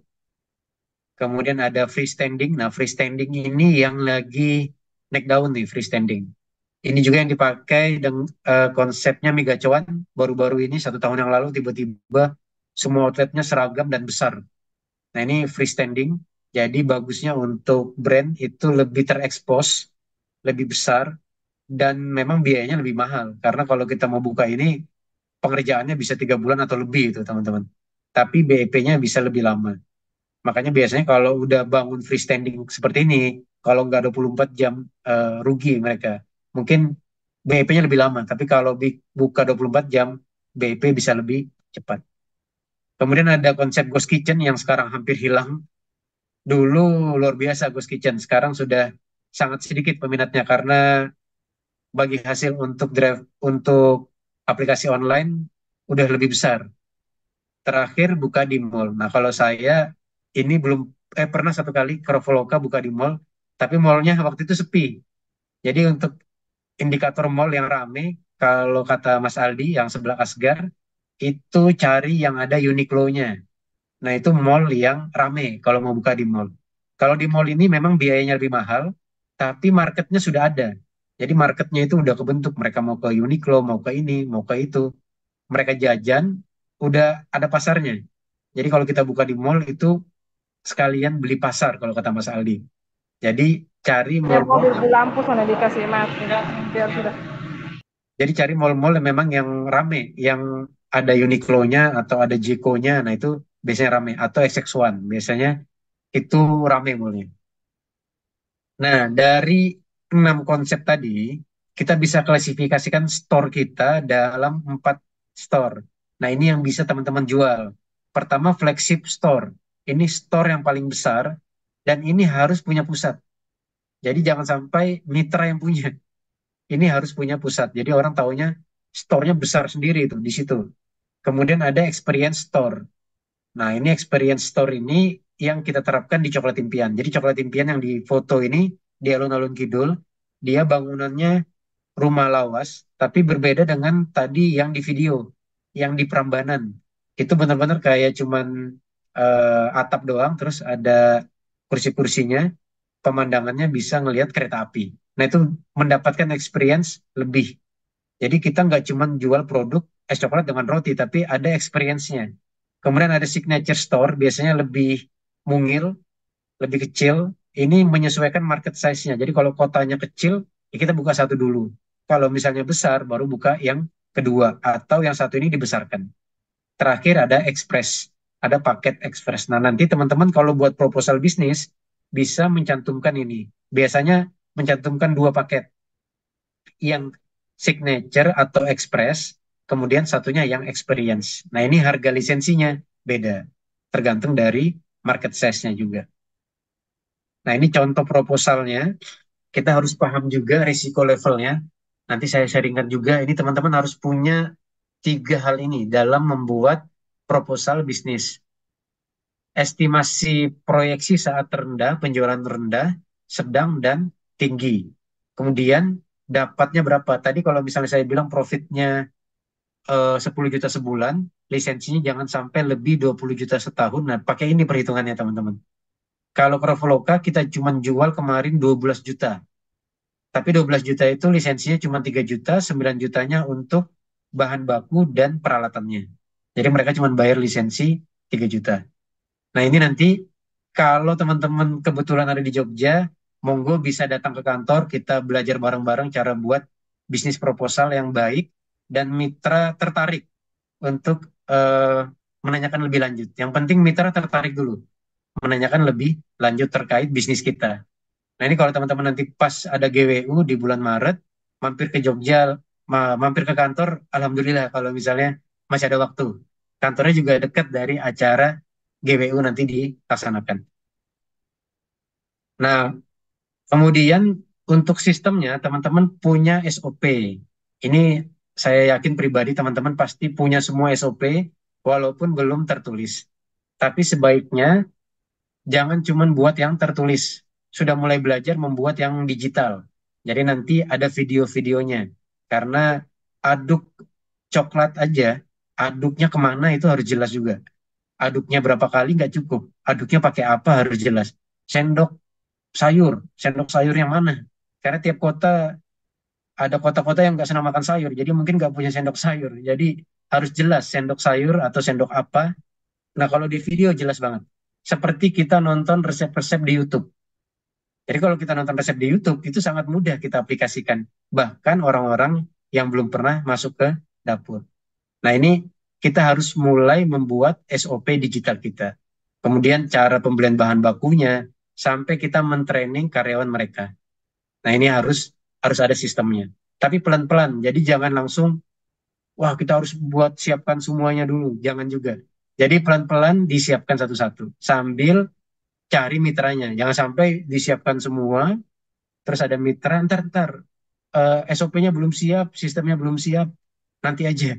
kemudian ada freestanding. Nah freestanding ini yang lagi naik daun nih, freestanding. Ini juga yang dipakai dengan konsepnya Mega Cuan baru-baru ini 1 tahun yang lalu tiba-tiba semua outletnya seragam dan besar. Nah Nah, ini freestanding. Jadi bagusnya untuk brand itu lebih terekspos, lebih besar, dan memang biayanya lebih mahal. Karena kalau kita mau buka ini, pengerjaannya bisa 3 bulan atau lebih itu teman-teman. Tapi BEP-nya bisa lebih lama. Makanya biasanya kalau udah bangun freestanding seperti ini, kalau nggak 24 jam rugi mereka. Mungkin BEP-nya lebih lama, tapi kalau buka 24 jam, BEP bisa lebih cepat. Kemudian ada konsep ghost kitchen yang sekarang hampir hilang. Dulu luar biasa ghost kitchen, sekarang sudah sangat sedikit peminatnya karena bagi hasil untuk drive untuk aplikasi online udah lebih besar. Terakhir buka di mall. Nah, kalau saya ini belum pernah satu kali Traveloka buka di mall, tapi mallnya waktu itu sepi. Jadi untuk indikator mall yang rame, kalau kata Mas Aldi yang sebelah Asgar, itu cari yang ada Uniqlo-nya. Nah, itu mall yang rame kalau mau buka di mall. Kalau di mall ini memang biayanya lebih mahal, tapi marketnya sudah ada. Jadi marketnya itu udah kebentuk. Mereka mau ke Uniqlo, mau ke ini, mau ke itu. Mereka jajan, udah ada pasarnya. Jadi kalau kita buka di mall itu sekalian beli pasar kalau kata Mas Aldi. Jadi cari Biar mall-mall, mobil di lampu sana dikasih mati. Biar sudah. jadi cari mall-mall yang memang yang rame, yang ada Uniqlo-nya atau ada Jeko-nya. Nah, itu biasanya rame atau XX1 biasanya itu rame mallnya. Nah, dari 6 konsep tadi, kita bisa klasifikasikan store kita dalam 4 store. Nah, ini yang bisa teman-teman jual. Pertama, flagship store. Ini store yang paling besar, dan ini harus punya pusat. Jadi jangan sampai mitra yang punya. Ini harus punya pusat. Jadi orang taunya store-nya besar sendiri itu di situ. Kemudian ada experience store. Nah, ini experience store ini yang kita terapkan di Coklat Impian. Jadi Coklat Impian yang di foto ini di alun-alun Kidul, dia bangunannya rumah lawas, tapi berbeda dengan tadi yang di video, yang di Prambanan. Itu benar-benar kayak cuman atap doang, terus ada kursi-kursinya, pemandangannya bisa ngelihat kereta api. Nah, itu mendapatkan experience lebih. Jadi kita nggak cuma jual produk es coklat dengan roti, tapi ada experience-nya. Kemudian ada signature store, biasanya lebih mungil, lebih kecil. Ini menyesuaikan market size-nya. Jadi kalau kotanya kecil, ya kita buka satu dulu. Kalau misalnya besar, baru buka yang kedua. Atau yang satu ini dibesarkan. Terakhir ada express, ada paket express. Nah, nanti teman-teman kalau buat proposal bisnis, bisa mencantumkan ini. Biasanya mencantumkan 2 paket. Yang signature atau express, kemudian satunya yang experience. Nah, ini harga lisensinya beda, tergantung dari market size-nya juga. Nah, ini contoh proposalnya. Kita harus paham juga risiko levelnya. Nanti saya sharingkan juga, ini teman-teman harus punya 3 hal ini dalam membuat proposal bisnis. Estimasi proyeksi saat rendah, penjualan rendah, sedang, dan tinggi. Kemudian dapatnya berapa? Tadi kalau misalnya saya bilang profitnya 10 juta sebulan, lisensinya jangan sampai lebih 20 juta setahun. Nah, pakai ini perhitungannya teman-teman. Kalau Traveloka kita cuma jual kemarin 12 juta. Tapi 12 juta itu lisensinya cuma 3 juta, 9 jutanya untuk bahan baku dan peralatannya. Jadi mereka cuma bayar lisensi 3 juta. Nah, ini nanti kalau teman-teman kebetulan ada di Jogja, monggo bisa datang ke kantor, kita belajar bareng-bareng cara buat bisnis proposal yang baik dan mitra tertarik untuk menanyakan lebih lanjut. Yang penting mitra tertarik dulu, menanyakan lebih lanjut terkait bisnis kita. Nah, ini kalau teman-teman nanti pas ada GWU di bulan Maret, mampir ke Jogja, mampir ke kantor, alhamdulillah kalau misalnya masih ada waktu. Kantornya juga dekat dari acara GWU nanti dilaksanakan. Nah, kemudian untuk sistemnya, teman-teman punya SOP. Ini saya yakin pribadi teman-teman pasti punya semua SOP, walaupun belum tertulis. Tapi sebaiknya jangan cuma buat yang tertulis. Sudah mulai belajar membuat yang digital. Jadi nanti ada video-videonya. Karena aduk coklat aja, aduknya kemana itu harus jelas juga. Aduknya berapa kali nggak cukup. Aduknya pakai apa harus jelas. Sendok sayur yang mana? Karena tiap kota ada kota-kota yang nggak senang makan sayur, jadi mungkin nggak punya sendok sayur. Jadi harus jelas sendok sayur atau sendok apa. Nah, kalau di video jelas banget. seperti kita nonton resep-resep di YouTube. Jadi kalau kita nonton resep di YouTube itu sangat mudah kita aplikasikan. Bahkan orang-orang yang belum pernah masuk ke dapur. Nah ini kita harus mulai membuat SOP digital kita. Kemudian cara pembelian bahan bakunya sampai kita mentraining karyawan mereka. Nah ini harus ada sistemnya. Tapi pelan-pelan. Jadi jangan langsung wah kita harus buat siapkan semuanya dulu. Jangan juga. Jadi pelan-pelan disiapkan satu-satu. Sambil cari mitranya. Jangan sampai disiapkan semua, terus ada mitra, ntar SOP-nya belum siap, sistemnya belum siap, nanti aja.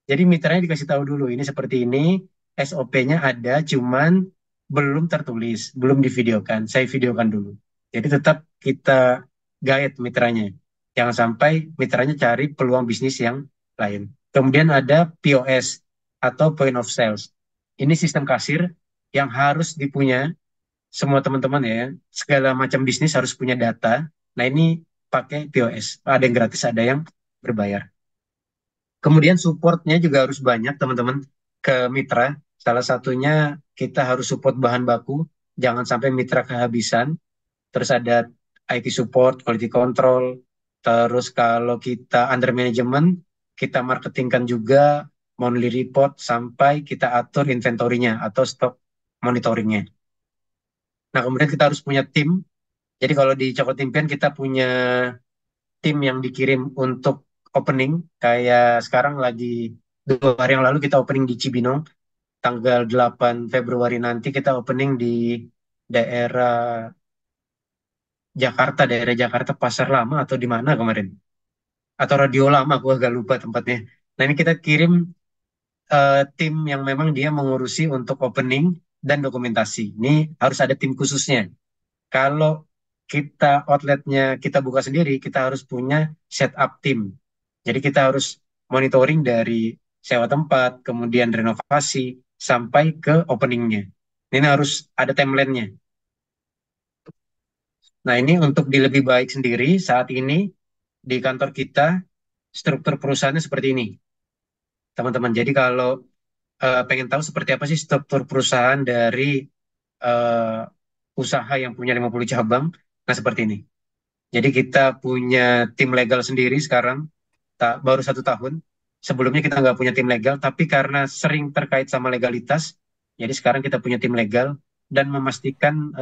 Jadi mitranya dikasih tahu dulu, ini seperti ini, SOP-nya ada, cuman belum tertulis, belum divideokan. Saya videokan dulu. Jadi tetap kita guide mitranya. Jangan sampai mitranya cari peluang bisnis yang lain. Kemudian ada POS atau Point of Sales. Ini sistem kasir yang harus dipunya semua teman-teman ya. Segala macam bisnis harus punya data. Nah ini pakai POS. Ada yang gratis, ada yang berbayar. Kemudian supportnya juga harus banyak teman-teman ke mitra. Salah satunya kita harus support bahan baku. Jangan sampai mitra kehabisan. Terus ada IT support, quality control. Terus kalau kita under management, kita marketingkan juga monthly report sampai kita atur inventorinya atau stok monitoringnya. Nah, kemudian kita harus punya tim. Jadi kalau di Coklat Impian kita punya tim yang dikirim untuk opening. Kayak sekarang lagi 2 hari yang lalu kita opening di Cibinong. Tanggal 8 Februari nanti kita opening di daerah Jakarta Pasar Lama atau di mana kemarin. Atau Radio Lama, aku agak lupa tempatnya. Nah, ini kita kirim tim yang memang dia mengurusi untuk opening dan dokumentasi. Ini harus ada tim khususnya. Kalau kita outletnya kita buka sendiri, kita harus punya setup tim. Jadi kita harus monitoring dari sewa tempat, kemudian renovasi, sampai ke openingnya. Ini harus ada timeline-nya. Nah ini untuk di lebih baik sendiri, saat ini di kantor kita, struktur perusahaannya seperti ini. Teman-teman, jadi kalau pengen tahu seperti apa sih struktur perusahaan dari usaha yang punya 50 cabang, nah seperti ini. Jadi kita punya tim legal sendiri sekarang, baru 1 tahun. Sebelumnya kita nggak punya tim legal, tapi karena sering terkait sama legalitas, jadi sekarang kita punya tim legal dan memastikan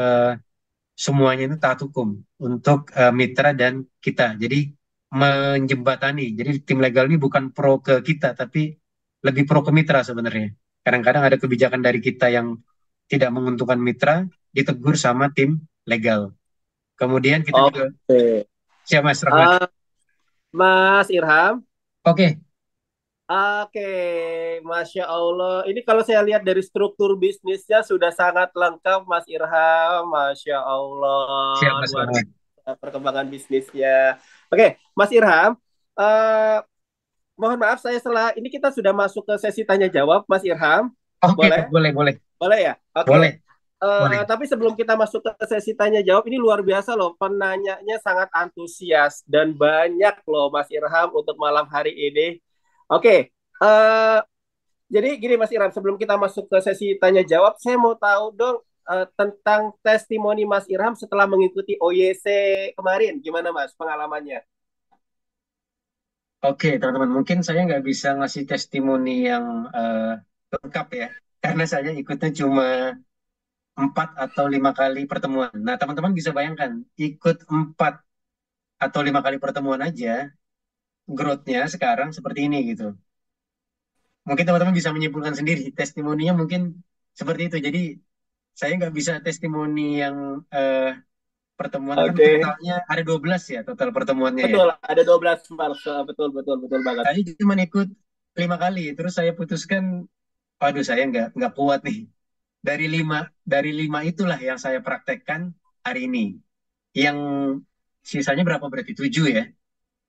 semuanya itu taat hukum untuk mitra dan kita. Jadi menjembatani. Jadi tim legal ini bukan pro ke kita, tapi lebih pro ke mitra sebenarnya. Kadang-kadang ada kebijakan dari kita yang tidak menguntungkan mitra, ditegur sama tim legal. Kemudian kita juga siap Mas Rahmat. Mas Irham. Oke. Oke, Masya Allah. Ini kalau saya lihat dari struktur bisnisnya sudah sangat lengkap, Mas Irham. Masya Allah. Siap, Mas Luar Rahmat. biasa perkembangan bisnisnya. Oke, Mas Irham. Mohon maaf, saya ini kita sudah masuk ke sesi tanya jawab, Mas Irham. Oke, Boleh? Boleh ya? Oke. Boleh. Tapi sebelum kita masuk ke sesi tanya jawab, ini luar biasa loh, penanyanya sangat antusias dan banyak loh Mas Irham untuk malam hari ini. Oke, jadi gini Mas Irham, sebelum kita masuk ke sesi tanya jawab, saya mau tahu dong tentang testimoni Mas Irham setelah mengikuti OYC kemarin, gimana Mas pengalamannya? Oke, teman-teman, mungkin saya nggak bisa ngasih testimoni yang lengkap ya, karena saya ikutnya cuma 4 atau 5 kali pertemuan. Nah, teman-teman bisa bayangkan, ikut 4 atau 5 kali pertemuan aja, growth-nya sekarang seperti ini gitu. Mungkin teman-teman bisa menyimpulkan sendiri, testimoninya mungkin seperti itu. Jadi, saya nggak bisa testimoni yang pertemuan kan totalnya ada 12 ya, total pertemuannya Betul, ya. ada 12 Mars. Betul banget. Saya cuma ikut 5 kali, terus saya putuskan, waduh saya nggak kuat nih. Dari lima itulah yang saya praktekkan hari ini. Yang sisanya berapa berarti? 7 ya.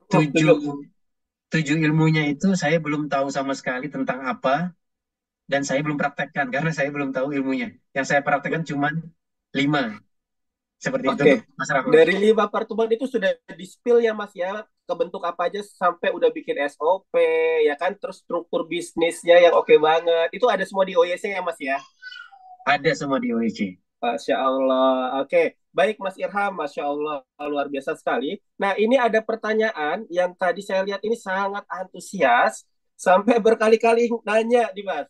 7 ilmunya itu saya belum tahu sama sekali tentang apa, dan saya belum praktekkan karena saya belum tahu ilmunya. Yang saya praktekkan cuma 5. Seperti itu, Mas Rahmat. Dari 5 pertemuan itu sudah di-spill ya Mas ya, kebentuk apa aja sampai udah bikin SOP, ya kan, terus struktur bisnisnya yang oke banget. Itu ada semua di OYC ya Mas ya? Ada semua di OEC. Masya Allah. Oke, baik Mas Irham, Masya Allah, luar biasa sekali. Nah, ini ada pertanyaan yang tadi saya lihat ini sangat antusias, sampai berkali-kali nanya di Mas.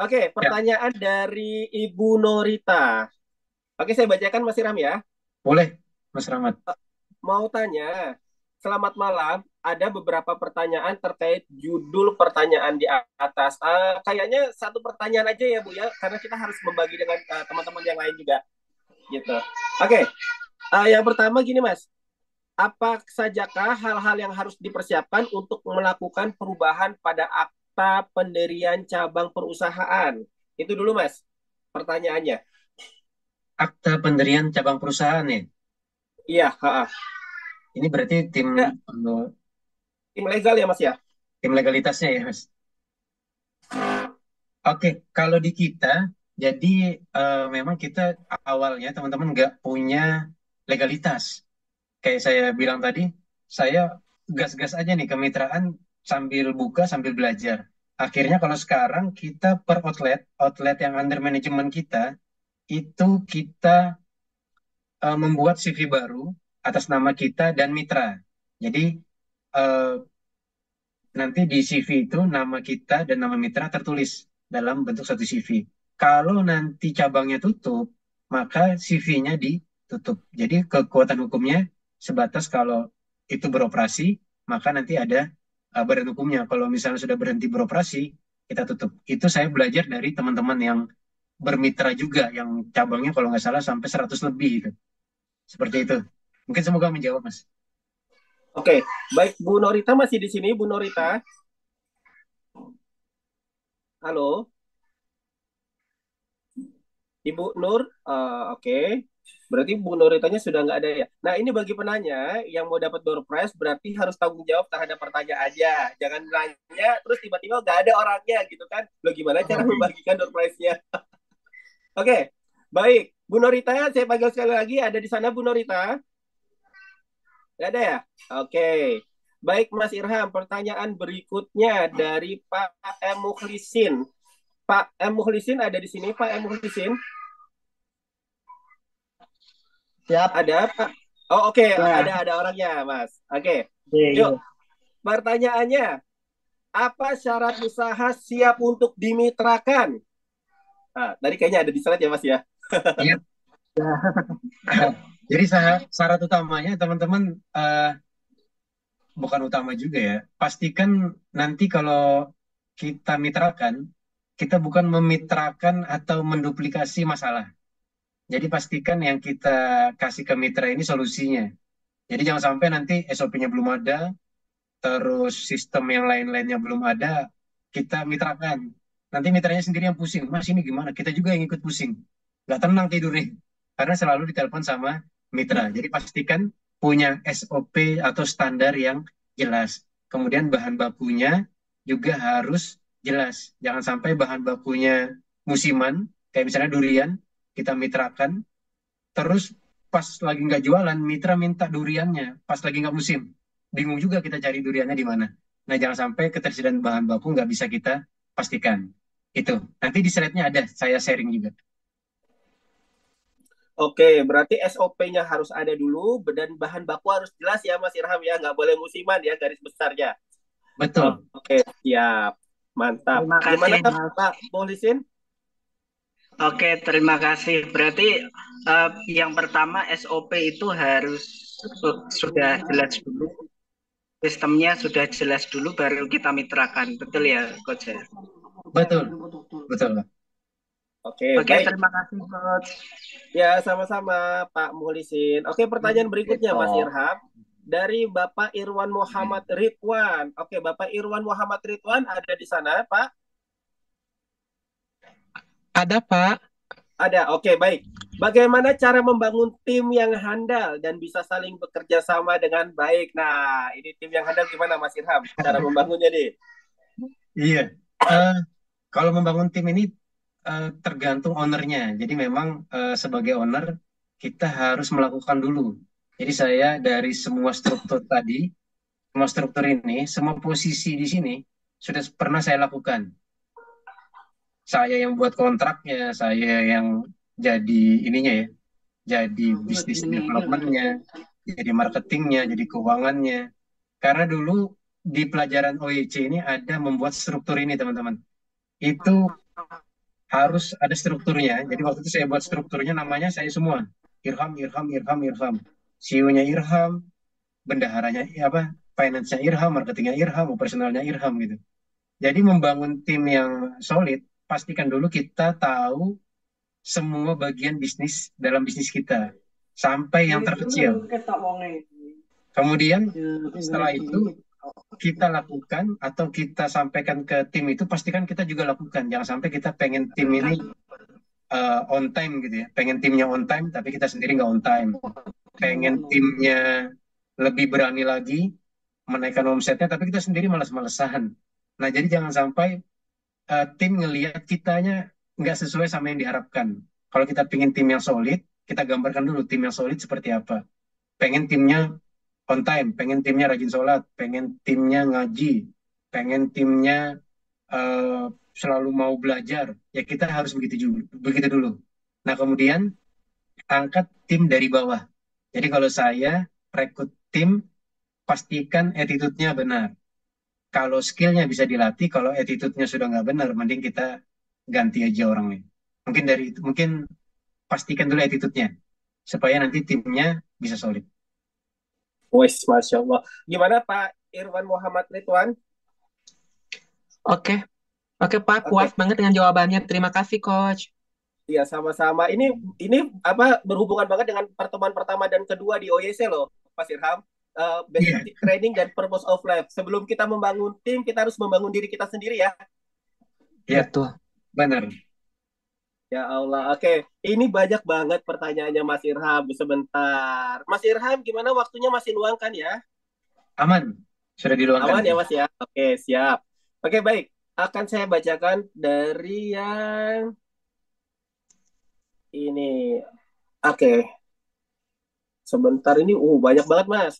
Oke, pertanyaan dari Ibu Norita. Oke, saya bacakan Mas Irham ya. Boleh, Mas Rahmat. Mau tanya, selamat malam. Ada beberapa pertanyaan terkait judul pertanyaan di atas. Kayaknya satu pertanyaan aja ya Bu ya, karena kita harus membagi dengan teman-teman yang lain juga. Gitu. Oke, yang pertama gini Mas. Apa sajakah hal-hal yang harus dipersiapkan untuk melakukan perubahan pada akta pendirian cabang perusahaan? Itu dulu Mas, pertanyaannya. Akta pendirian cabang perusahaan ya? Iya, Ini berarti tim tim legal ya Mas ya? Tim legalitasnya ya Mas? Oke, kalau di kita, jadi memang kita awalnya teman-teman nggak punya legalitas. Kayak saya bilang tadi, saya gas-gas aja nih kemitraan sambil buka, sambil belajar. Akhirnya kalau sekarang kita per outlet yang under manajemen kita, itu kita membuat CV baru atas nama kita dan mitra. Jadi nanti di CV itu nama kita dan nama mitra tertulis dalam bentuk satu CV. Kalau nanti cabangnya tutup, maka CV-nya ditutup. Jadi kekuatan hukumnya sebatas kalau itu beroperasi, maka nanti ada badan hukumnya. Kalau misalnya sudah berhenti beroperasi, kita tutup. Itu saya belajar dari teman-teman yang bermitra juga, yang cabangnya kalau nggak salah sampai 100 lebih. Gitu. Seperti itu. Mungkin semoga menjawab, Mas. Oke, baik Bu Norita masih di sini, Bu Norita. Halo. Ibu Nur, oke. Berarti Bu Noritanya sudah nggak ada ya. Nah ini bagi penanya yang mau dapat door prize berarti harus tanggung jawab terhadap pertanyaannya. Jangan nanya terus tiba-tiba nggak ada orangnya gitu kan. Lo gimana cara membagikan door prize-nya? Oke, baik. Bu Norita, saya panggil sekali lagi. Ada di sana Bu Norita? Nggak ada ya? Oke. Baik Mas Irham, pertanyaan berikutnya dari Pak M. Mukhlisin. Pak M. Mukhlisin ada di sini, Pak M. Mukhlisin? Siap. Ada Pak? Oh oke, ada orangnya Mas. Oke. Yuk, pertanyaannya. Apa syarat usaha siap untuk dimitrakan? Nah, tadi kayaknya ada di slide ya Mas ya? Iya. Jadi syarat utamanya teman-teman bukan utama juga ya. Pastikan nanti kalau kita mitrakan, kita bukan memitrakan atau menduplikasi masalah. Jadi pastikan yang kita kasih ke mitra ini solusinya. Jadi jangan sampai nanti SOP-nya belum ada, terus sistem yang lain-lainnya belum ada, kita mitrakan. Nanti mitranya sendiri yang pusing. Mas ini gimana? Kita juga yang ikut pusing. Nggak tenang tidurnya. Karena selalu ditelepon sama mitra. Jadi pastikan punya SOP atau standar yang jelas. Kemudian bahan bakunya juga harus jelas. Jangan sampai bahan bakunya musiman, kayak misalnya durian, kita mitrakan, terus pas lagi nggak jualan, mitra minta duriannya, pas lagi nggak musim. Bingung juga kita cari duriannya di mana. Nah, jangan sampai ketersediaan bahan baku nggak bisa kita pastikan. Itu. Nanti di slide-nya ada, saya sharing juga. Oke, berarti SOP-nya harus ada dulu dan bahan baku harus jelas ya Mas Irham ya, nggak boleh musiman ya garis besarnya. Betul. Oke, siap. Mantap. Terima kasih, Gimana Pak Mukhlisin? Oke, terima kasih. Berarti yang pertama SOP itu harus sudah jelas dulu. Sistemnya sudah jelas dulu baru kita mitrakan. Betul ya, Coach? Betul. Betul, Pak. Oke, baik. Terima kasih, Coach. Ya, sama-sama Pak Mukhlisin. Oke, pertanyaan berikutnya Mas Irham. Dari Bapak Irwan Muhammad Ridwan. Oke, Bapak Irwan Muhammad Ridwan ada di sana, Pak? Ada, Pak. Ada, oke, baik. Bagaimana cara membangun tim yang handal dan bisa saling bekerja sama dengan baik? Nah, ini tim yang handal gimana, Mas Irham? Cara membangunnya nih. Iya. Kalau membangun tim ini tergantung ownernya. Jadi memang sebagai owner, kita harus melakukan dulu. Jadi saya dari semua struktur tadi, semua struktur ini, semua posisi di sini, sudah pernah saya lakukan. Saya yang buat kontraknya, saya yang jadi ininya ya, jadi bisnis development-nya, jadi marketingnya, jadi keuangannya. Karena dulu di pelajaran OEC ini ada membuat struktur ini teman-teman. Itu harus ada strukturnya. Jadi waktu itu saya buat strukturnya namanya saya semua. Irham, Irham, Irham, Irham. CEO-nya Irham, bendaharanya apa? Finance-nya Irham, marketingnya Irham, operasionalnya Irham gitu. Jadi membangun tim yang solid, pastikan dulu kita tahu semua bagian bisnis dalam bisnis kita. Sampai yang terkecil. Kemudian setelah itu kita lakukan atau kita sampaikan ke tim itu, pastikan kita juga lakukan. Jangan sampai kita pengen tim ini on time gitu ya. Pengen timnya on time tapi kita sendiri nggak on time. Pengen timnya lebih berani lagi menaikkan omsetnya tapi kita sendiri malas-malesan. Nah jadi jangan sampai tim ngelihat kitanya nggak sesuai sama yang diharapkan. Kalau kita pengen tim yang solid, kita gambarkan dulu tim yang solid seperti apa. Pengen timnya on time, pengen timnya rajin sholat, pengen timnya ngaji, pengen timnya selalu mau belajar, ya kita harus begitu dulu. Nah kemudian angkat tim dari bawah. Jadi kalau saya rekrut tim, pastikan attitude-nya benar. Kalau skill-nya bisa dilatih, kalau attitude-nya sudah nggak benar, mending kita ganti aja orangnya. Mungkin pastikan dulu attitude-nya, supaya nanti timnya bisa solid. Wes, Masya Allah. Gimana Pak Irwan Muhammad Ridwan? Oke, Pak, puas banget dengan jawabannya. Terima kasih, Coach. Iya, sama-sama. Ini apa berhubungan banget dengan pertemuan pertama dan kedua di OYC loh, Mas Irham. Basic training dan purpose of life. Sebelum kita membangun tim, kita harus membangun diri kita sendiri ya. Iya, tuh. Benar. Ya Allah, oke. Ini banyak banget pertanyaannya Mas Irham. Sebentar. Mas Irham, gimana waktunya masih luang kan ya? Aman. Sudah diluangkan. Aman ya Mas ya? Oke, siap. Oke, baik. Akan saya bacakan dari yang ini. Oke. Sebentar ini, banyak banget Mas.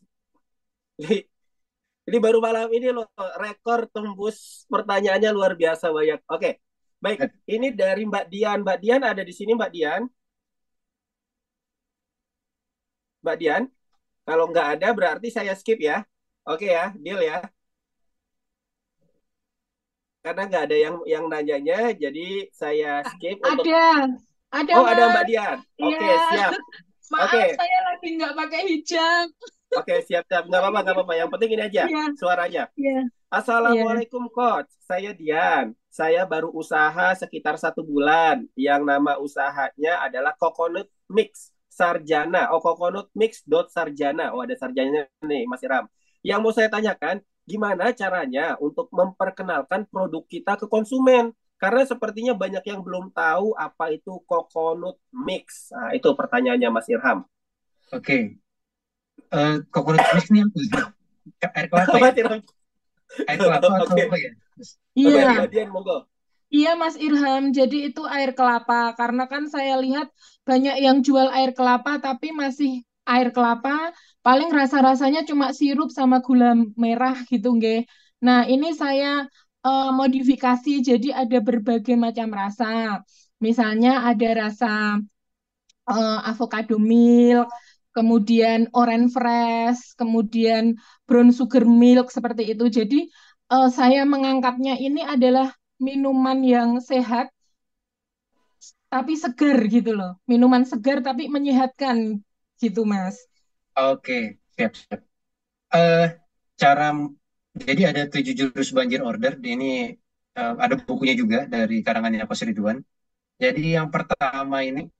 Ini baru malam ini loh, rekor tembus pertanyaannya luar biasa banyak. Oke. Baik, ini dari Mbak Dian. Mbak Dian ada di sini, Mbak Dian? Mbak Dian? Kalau nggak ada, berarti saya skip ya. Oke ya, deal ya. Karena nggak ada yang nanyanya, jadi saya skip. Ada Oh, Mas. ada Mbak Dian. Oke, Iya. siap. Maaf, Oke. saya lagi nggak pakai hijab. Oke, siap. Nggak apa-apa. Yang penting ini aja, Iya. suaranya. Iya. Assalamualaikum Coach, saya Dian. Saya baru usaha sekitar 1 bulan. Yang nama usahanya adalah Coconut Mix Sarjana. Coconut Mix Sarjana. Ada sarjananya nih Mas Iram. Yang mau saya tanyakan, gimana caranya untuk memperkenalkan produk kita ke konsumen? Karena sepertinya banyak yang belum tahu apa itu Coconut Mix. Nah, itu pertanyaannya Mas Irham. Oke. Coconut Mix ini air kelapa ya? Air kelapa atau apa ya? Iya. Dian, monggo. Iya Mas Irham, jadi itu air kelapa. Karena kan saya lihat banyak yang jual air kelapa tapi masih air kelapa, paling rasa-rasanya cuma sirup sama gula merah gitu nggih. Nah, ini saya modifikasi jadi ada berbagai macam rasa. Misalnya ada rasa avocado milk, kemudian orange fresh, kemudian brown sugar milk seperti itu. Jadi saya mengangkatnya ini adalah minuman yang sehat tapi segar gitu loh. Minuman segar tapi menyehatkan gitu, Mas. Oke, siap. Jadi ada 7 jurus banjir order. Ini ada bukunya juga dari karangannya Coach Ridwan. Jadi yang pertama ini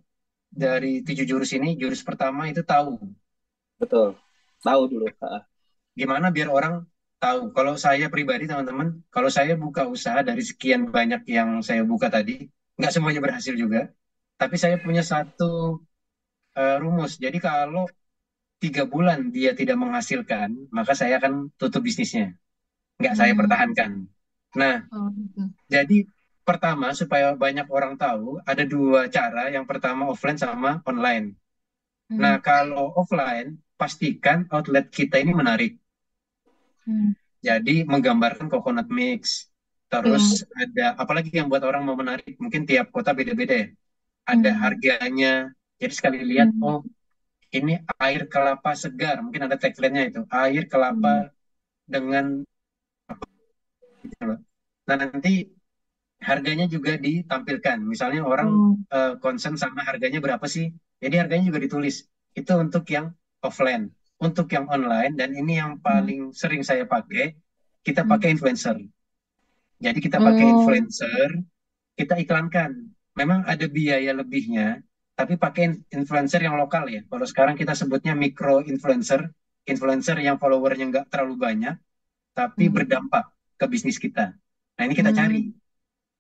dari 7 jurus ini, jurus pertama itu tahu. Betul, tahu dulu. Gimana biar orang tahu? Kalau saya pribadi teman-teman, kalau saya buka usaha dari sekian banyak yang saya buka tadi, nggak semuanya berhasil juga. Tapi saya punya satu rumus. Jadi kalau 3 bulan dia tidak menghasilkan, maka saya akan tutup bisnisnya. Nggak saya pertahankan. Nah, jadi pertama supaya banyak orang tahu, ada 2 cara. Yang pertama offline sama online. Nah, kalau offline, pastikan outlet kita ini menarik. Jadi menggambarkan coconut mix. Terus ada apalagi yang buat orang mau menarik, mungkin tiap kota beda-beda ya. Ada harganya. Jadi sekali lihat, oh ini air kelapa segar, mungkin ada tagline-nya itu, air kelapa dengan gitu loh. Nah nanti harganya juga ditampilkan. Misalnya orang concern sama harganya berapa sih? Jadi harganya juga ditulis. Itu untuk yang offline. Untuk yang online, dan ini yang paling sering saya pakai, kita pakai influencer. Jadi kita pakai influencer, kita iklankan. Memang ada biaya lebihnya, tapi pakai influencer yang lokal ya. Kalau sekarang kita sebutnya micro influencer, influencer yang followernya nggak terlalu banyak, tapi berdampak ke bisnis kita. Nah ini kita cari.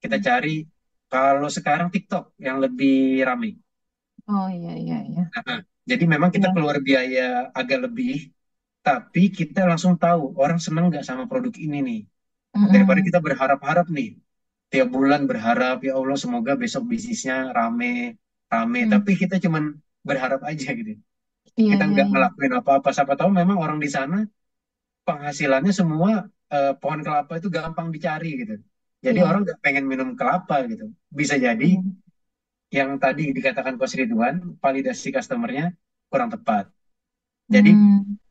Kita cari, kalau sekarang TikTok yang lebih ramai. Oh iya. Nah, jadi memang kita keluar biaya agak lebih, tapi kita langsung tahu orang senang nggak sama produk ini nih. Daripada kita berharap-harap nih, tiap bulan berharap, ya Allah semoga besok bisnisnya rame. Tapi kita cuman berharap aja gitu. Kita nggak ngelakuin apa-apa. Siapa tahu memang orang di sana penghasilannya semua pohon kelapa itu gampang dicari gitu. Jadi orang nggak pengen minum kelapa gitu. Bisa jadi yang tadi dikatakan Coach Ridwan, validasi customernya kurang tepat. Jadi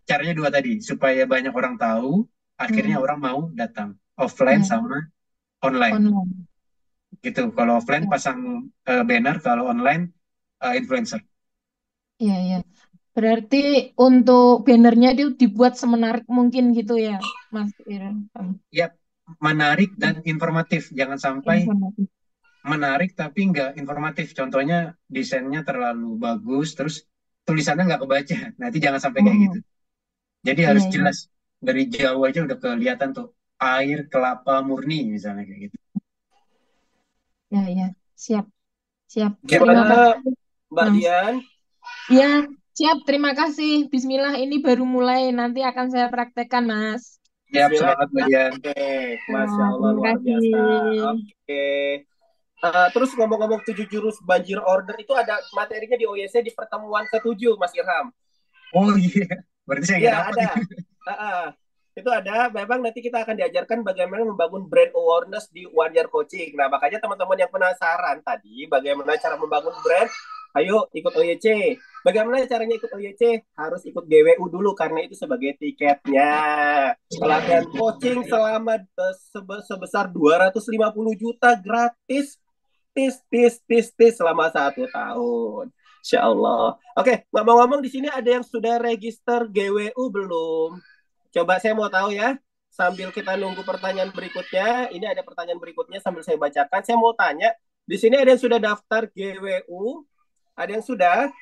caranya dua tadi, supaya banyak orang tahu, akhirnya orang mau datang. Offline sama online. Gitu. Kalau offline pasang banner, kalau online influencer. Iya. Berarti untuk bannernya itu dibuat semenarik mungkin gitu ya, Mas Irfan. Ya, menarik dan informatif. Jangan sampai menarik tapi nggak informatif. Contohnya desainnya terlalu bagus, terus tulisannya nggak kebaca. Nah, itu jangan sampai kayak gitu. Jadi harus jelas. Dari jauh aja udah kelihatan tuh, air kelapa murni misalnya kayak gitu. Ya. Siap. Gimana, Terima kasih, Mbak Mas. Dian? Ya, siap. Terima kasih. Bismillah, ini baru mulai. Nanti akan saya praktekkan, Mas. Siap, semangat Mbak Dian. Oke, Masya Allah, Terima luar kasih. biasa. Oke. Terus ngomong-ngomong 7 jurus banjir order, itu ada materinya di OYC di pertemuan ke-7, Mas Irham. Oh iya, berarti saya nggak dapat. Ada. Itu ada. Memang nanti kita akan diajarkan bagaimana membangun brand awareness di One Year Coaching. Nah, makanya teman-teman yang penasaran tadi bagaimana cara membangun brand, ayo ikut OYC. Bagaimana caranya ikut OYC? Harus ikut GWU dulu karena itu sebagai tiketnya. Pelatihan coaching selama sebesar 250 juta gratis. Tis selama 1 tahun. Insya Allah. Oke, ngomong-ngomong di sini ada yang sudah register GWU belum? Coba saya mau tahu ya. Sambil kita nunggu pertanyaan berikutnya, ini ada pertanyaan berikutnya sambil saya bacakan. Saya mau tanya, di sini ada yang sudah daftar GWU? Ada yang sudah?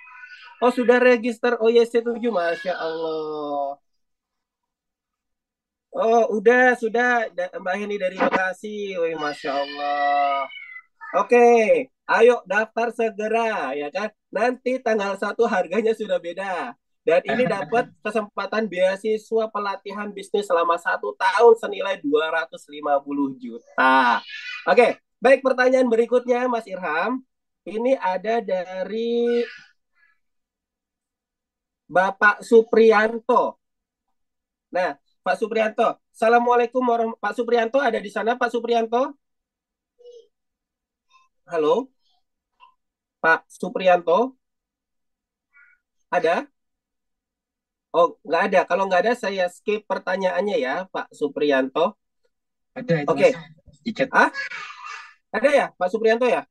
Oh, sudah register OYC 7, Masya Allah. Oh, sudah. Mbak Heni dari Bekasi. Wih, Masya Allah. Oke, ayo daftar segera, ya kan? Nanti tanggal 1 harganya sudah beda. Dan ini dapat kesempatan beasiswa pelatihan bisnis selama 1 tahun senilai 250 juta. Oke, baik, pertanyaan berikutnya, Mas Irham. Ini ada dari Bapak Supriyanto. Nah, Pak Supriyanto. Assalamualaikum warahmatullahi wabarakatuh. Pak Supriyanto ada di sana, Pak Supriyanto? Halo? Pak Supriyanto? Ada? Oh, nggak ada. Kalau nggak ada, saya skip pertanyaannya ya, Pak Supriyanto. Ada itu. Oke. Ada ya, Pak Supriyanto ya?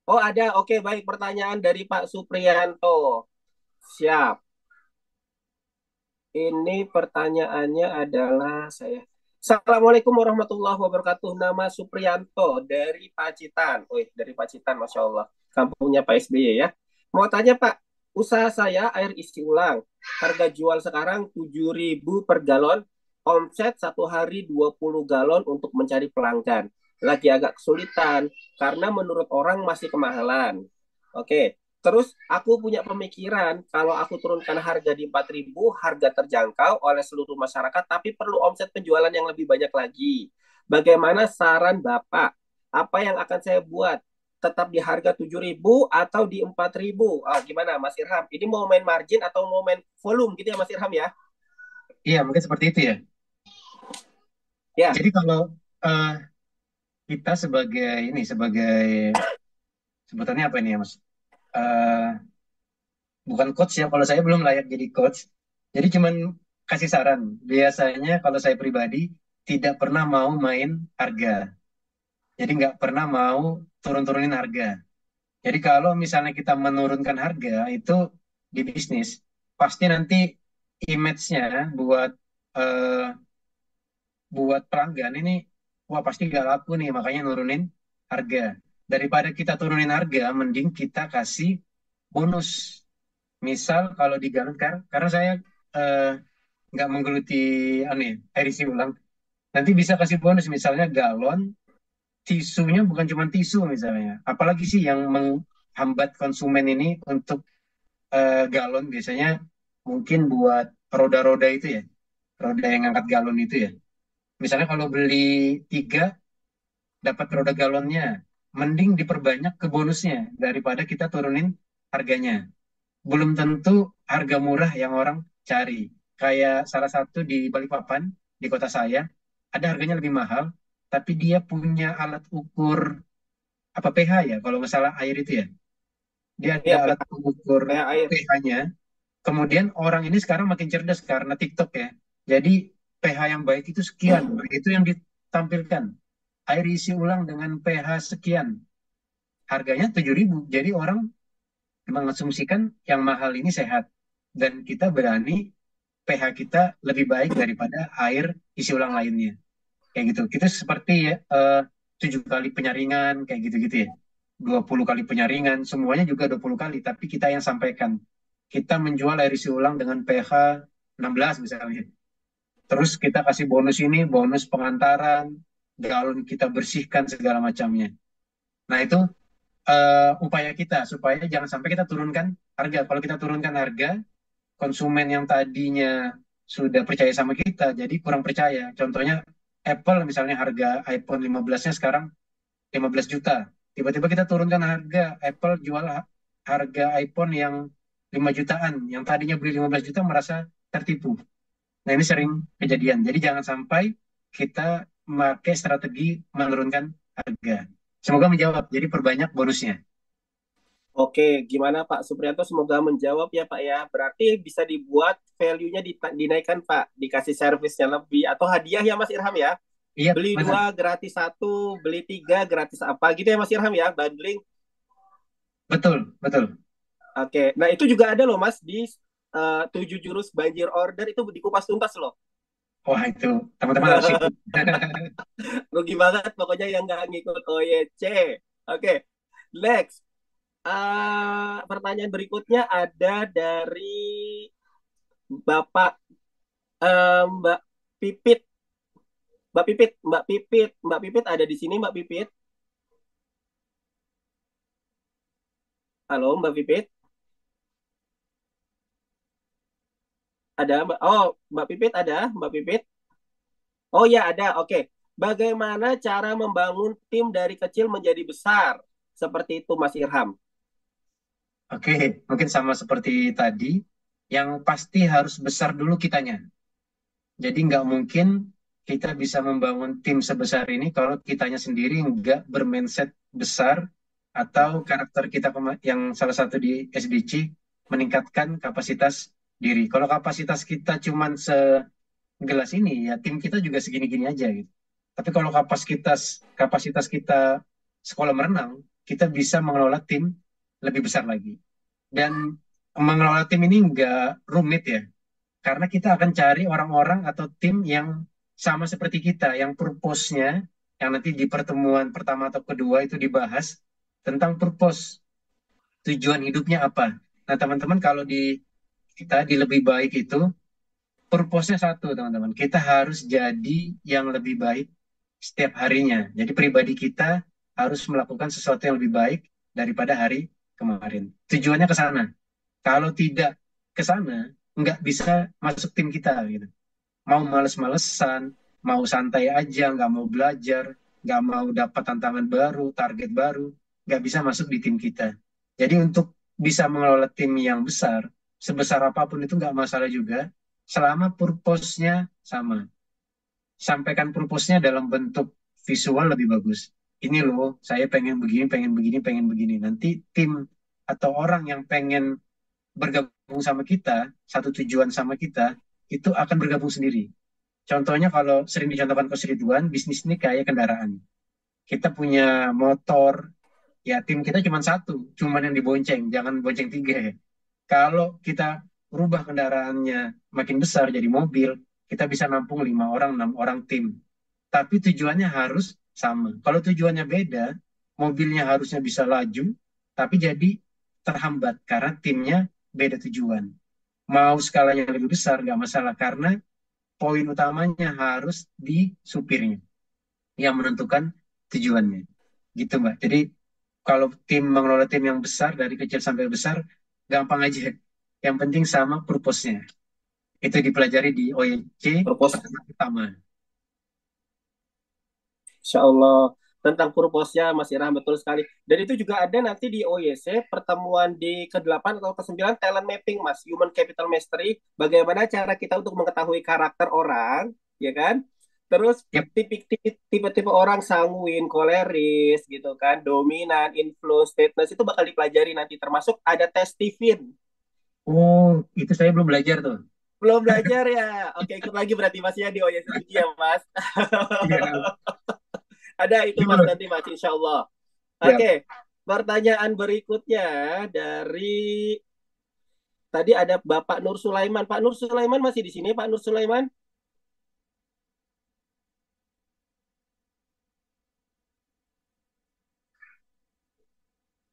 Oh, ada. Oke, baik. Pertanyaan dari Pak Supriyanto. Siap. Ini pertanyaannya adalah Assalamualaikum warahmatullahi wabarakatuh. Nama Supriyanto dari Pacitan. Dari Pacitan, Masya Allah. Kampungnya Pak SBY ya. Mau tanya Pak, usaha saya air isi ulang. Harga jual sekarang 7.000 per galon. Omset 1 hari 20 galon untuk mencari pelanggan. Lagi agak kesulitan karena menurut orang masih kemahalan. Oke. Terus aku punya pemikiran kalau aku turunkan harga di 4.000, harga terjangkau oleh seluruh masyarakat, tapi perlu omset penjualan yang lebih banyak lagi. Bagaimana saran Bapak? Apa yang akan saya buat? Tetap di harga 7.000 atau di 4.000? Gimana Mas Irham? Ini mau main margin atau mau main volume gitu ya Mas Irham ya? Iya, mungkin seperti itu ya. Ya. Jadi kalau eh, kita sebagai sebutannya apa ini ya Mas? Eh, bukan coach ya, kalau saya belum layak jadi coach. Jadi cuman kasih saran. Biasanya kalau saya pribadi tidak pernah mau main harga. Jadi nggak pernah mau turun-turunin harga. Jadi kalau misalnya kita menurunkan harga itu di bisnis, pasti nanti image-nya buat eh, buat pelanggan ini, wah pasti gak laku nih, makanya nurunin harga. Daripada kita turunin harga, mending kita kasih bonus. Misal kalau di Galon, karena saya eh, nggak menggeluti aneh air isi ulang, nanti bisa kasih bonus misalnya galon, tisunya bukan cuma tisu misalnya. Apalagi sih yang menghambat konsumen ini untuk galon biasanya mungkin buat roda-roda itu ya, roda yang ngangkat galon itu ya. Misalnya kalau beli 3 dapat roda galonnya, mending diperbanyak ke bonusnya daripada kita turunin harganya. Belum tentu harga murah yang orang cari. Kayak salah satu di Balikpapan, di kota saya, ada harganya lebih mahal, tapi dia punya alat ukur apa pH ya, kalau nggak salah air itu ya. Dia ada Iya, alat ukur PH air. pH-nya. Kemudian orang ini sekarang makin cerdas karena TikTok ya. Jadi pH yang baik itu sekian, itu yang ditampilkan. Air isi ulang dengan pH sekian, harganya 7.000. Jadi orang mengasumsikan yang mahal ini sehat. Dan kita berani pH kita lebih baik daripada air isi ulang lainnya. Kayak gitu. Kita seperti ya, 7 kali penyaringan, kayak gitu-gitu ya. 20 kali penyaringan, semuanya juga 20 kali. Tapi kita yang sampaikan. Kita menjual air isi ulang dengan pH 16 misalnya. Terus kita kasih bonus ini, bonus pengantaran, galon kita bersihkan segala macamnya. Nah itu upaya kita supaya jangan sampai kita turunkan harga. Kalau kita turunkan harga, konsumen yang tadinya sudah percaya sama kita, jadi kurang percaya. Contohnya Apple misalnya harga iPhone 15-nya sekarang 15 juta. Tiba-tiba kita turunkan harga, Apple jual harga iPhone yang 5 jutaan. Yang tadinya beli 15 juta merasa tertipu. Nah ini sering kejadian. Jadi jangan sampai kita memakai strategi menurunkan harga. Semoga menjawab. Jadi perbanyak bonusnya. Oke, gimana Pak Supriyanto? Semoga menjawab ya Pak ya. Berarti bisa dibuat value-nya dinaikkan Pak, dikasih servisnya lebih atau hadiah ya Mas Irham ya. Iya, Beli benar. 2 gratis 1, beli 3 gratis apa gitu ya Mas Irham ya, bundling. Betul, betul. Oke, nah itu juga ada loh Mas di 7 jurus banjir order itu dikupas tuntas loh. Wah itu teman-teman harus ikut. Rugi banget pokoknya yang nggak ngikut OYC. Oke, next. Pertanyaan berikutnya ada dari Bapak Mbak Pipit. Mbak Pipit ada di sini Mbak Pipit. Halo Mbak Pipit. Ada Mbak. Oh, Mbak Pipit ada, Mbak Pipit. Oh ya ada. Oke. Bagaimana cara membangun tim dari kecil menjadi besar? Seperti itu Mas Irham. Oke, mungkin sama seperti tadi, yang pasti harus besar dulu kitanya. Jadi nggak mungkin kita bisa membangun tim sebesar ini kalau kitanya sendiri nggak bermindset besar atau karakter kita yang salah satu di SDC meningkatkan kapasitas diri. Kalau kapasitas kita cuman segelas ini, ya tim kita juga segini-gini aja gitu. Tapi kalau kapasitas kita sekolah merenang, kita bisa mengelola tim lebih besar lagi. Dan mengelola tim ini nggak rumit ya, karena kita akan cari orang-orang atau tim yang sama seperti kita, yang purpose-nya, yang nanti di pertemuan pertama atau kedua itu dibahas tentang purpose, tujuan hidupnya apa. Nah teman-teman kalau di kita di lebih baik itu, purpose-nya satu teman-teman, kita harus jadi yang lebih baik setiap harinya. Jadi pribadi kita harus melakukan sesuatu yang lebih baik daripada hari kemarin. Tujuannya ke sana. Kalau tidak ke sana, nggak bisa masuk tim kita gitu. Mau males-malesan, mau santai aja, nggak mau belajar, nggak mau dapat tantangan baru, target baru, nggak bisa masuk di tim kita. Jadi untuk bisa mengelola tim yang besar, sebesar apapun itu nggak masalah juga, selama purpose-nya sama. sampaikan purpose-nya dalam bentuk visual lebih bagus. Ini loh, saya pengen begini, pengen begini, pengen begini. Nanti tim atau orang yang pengen bergabung sama kita, satu tujuan sama kita, itu akan bergabung sendiri. Contohnya kalau sering dicontohkan Coach Ridwan, bisnis ini kayak kendaraan. Kita punya motor, ya tim kita cuma satu, cuma yang dibonceng, jangan bonceng tiga ya. Kalau kita rubah kendaraannya makin besar jadi mobil, kita bisa nampung 5 orang, 6 orang tim. Tapi tujuannya harus sama. Kalau tujuannya beda, mobilnya harusnya bisa laju, tapi jadi terhambat karena timnya beda tujuan. Mau skalanya lebih besar nggak masalah karena poin utamanya harus di supirnya yang menentukan tujuannya. Gitu Mbak. Jadi kalau tim mengelola tim yang besar dari kecil sampai besar gampang aja. Yang penting sama purpose-nya. Itu dipelajari di OYC pertama. Insya Allah tentang purpose-nya Mas Irham betul sekali. Dan itu juga ada nanti di OYC pertemuan di ke-8 atau ke-9 talent mapping Mas, human capital mastery, bagaimana cara kita untuk mengetahui karakter orang, ya kan? Terus tipe-tipe orang sanguin, koleris gitu kan, dominan, influence, stateness itu bakal dipelajari nanti termasuk ada tes Stephen. Oh, itu saya belum belajar tuh. Belum belajar ya? Oke, ikut lagi berarti Mas ya di OYC ya Mas. Ada itu Mas nanti Mas insya Allah. Oke, pertanyaan berikutnya dari tadi ada Bapak Nur Sulaiman. Pak Nur Sulaiman masih di sini Pak Nur Sulaiman?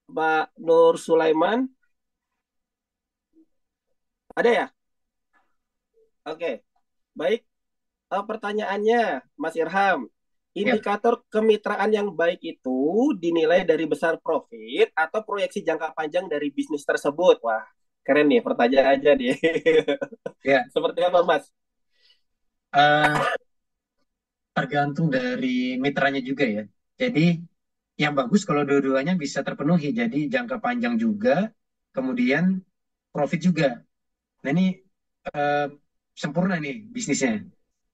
Pak Nur Sulaiman? Ada ya? Oke, baik. Pertanyaannya Mas Irham. Indikator kemitraan yang baik itu dinilai dari besar profit atau proyeksi jangka panjang dari bisnis tersebut. Wah, keren nih pertanyaan aja nih. Seperti apa, Mas? Tergantung dari mitranya juga ya. Jadi yang bagus kalau dua-duanya bisa terpenuhi. Jadi jangka panjang juga, kemudian profit juga. Nah ini sempurna nih bisnisnya.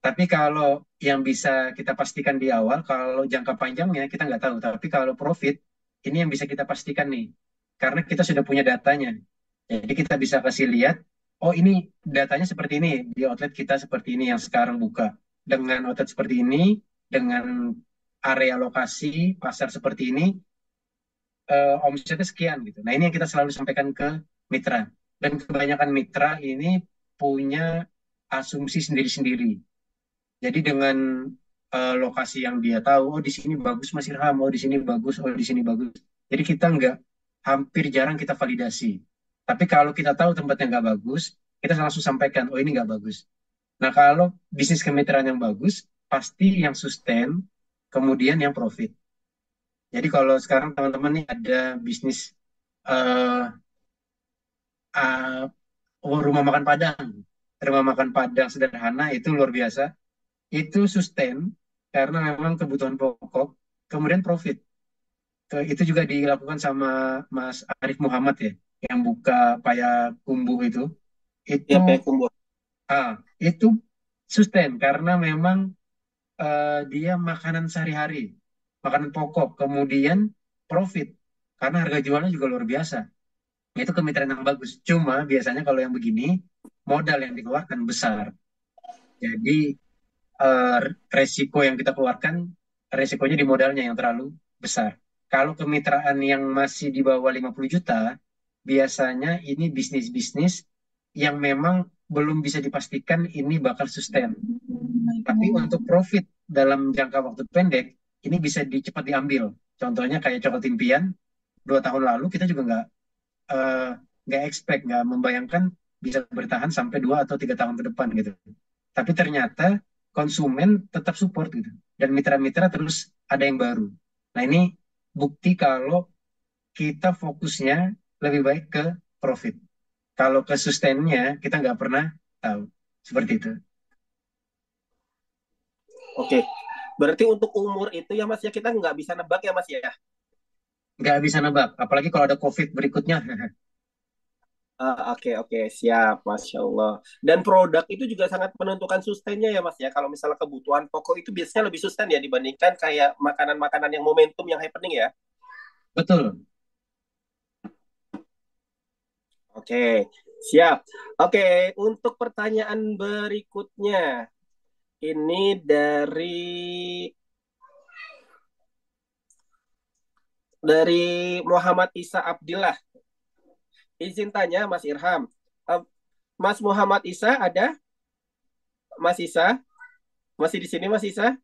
Tapi kalau yang bisa kita pastikan di awal, kalau jangka panjangnya kita nggak tahu. Tapi kalau profit, ini yang bisa kita pastikan nih. Karena kita sudah punya datanya. Jadi kita bisa kasih lihat, oh ini datanya seperti ini, di outlet kita seperti ini yang sekarang buka. Dengan outlet seperti ini, dengan area lokasi, pasar seperti ini, omsetnya sekian gitu. Nah ini yang kita selalu sampaikan ke mitra. Dan kebanyakan mitra ini punya asumsi sendiri-sendiri. Jadi dengan lokasi yang dia tahu, oh di sini bagus Mas Irham, oh di sini bagus, oh di sini bagus. Jadi kita hampir jarang kita validasi. Tapi kalau kita tahu tempatnya nggak bagus, kita langsung sampaikan, oh ini nggak bagus. Nah kalau bisnis kemitraan yang bagus, pasti yang sustain, kemudian yang profit. Jadi kalau sekarang teman-teman nih ada bisnis rumah makan Padang sederhana itu luar biasa. Itu sustain karena memang kebutuhan pokok, kemudian profit. Itu juga dilakukan sama Mas Arif Muhammad ya, yang buka Payakumbuh itu. Itu itu sustain karena memang dia makanan sehari-hari, makanan pokok, kemudian profit karena harga jualnya juga luar biasa. Itu kemitraan yang bagus. Cuma biasanya kalau yang begini modal yang dikeluarkan besar. Jadi resiko yang kita keluarkan, resikonya di modalnya yang terlalu besar. Kalau kemitraan yang masih di bawah 50 juta, biasanya ini bisnis-bisnis yang memang belum bisa dipastikan ini bakal sustain. Tapi untuk profit dalam jangka waktu pendek, ini bisa cepat diambil. Contohnya kayak coklat impian, 2 tahun lalu kita juga nggak expect, nggak membayangkan bisa bertahan sampai 2 atau 3 tahun ke depan gitu. Tapi ternyata konsumen tetap support gitu. Dan mitra-mitra terus ada yang baru. Nah ini bukti kalau kita fokusnya lebih baik ke profit. Kalau ke sustainnya kita nggak pernah tahu. Seperti itu. Oke. Berarti untuk umur itu ya Mas ya kita nggak bisa nebak ya Mas ya? Nggak bisa nebak. Apalagi kalau ada COVID berikutnya. Oke, oke, siap, Masya Allah. Dan produk itu juga sangat menentukan sustainnya ya Mas ya. Kalau misalnya kebutuhan pokok itu biasanya lebih sustain ya dibandingkan kayak makanan-makanan yang momentum yang happening ya. Betul. Oke, siap. Oke, untuk pertanyaan berikutnya. Ini dari Muhammad Isa Abdillah. Izin tanya Mas Irham. Eh, Mas Muhammad Isa ada? Mas Isa? Masih di sini Mas Isa?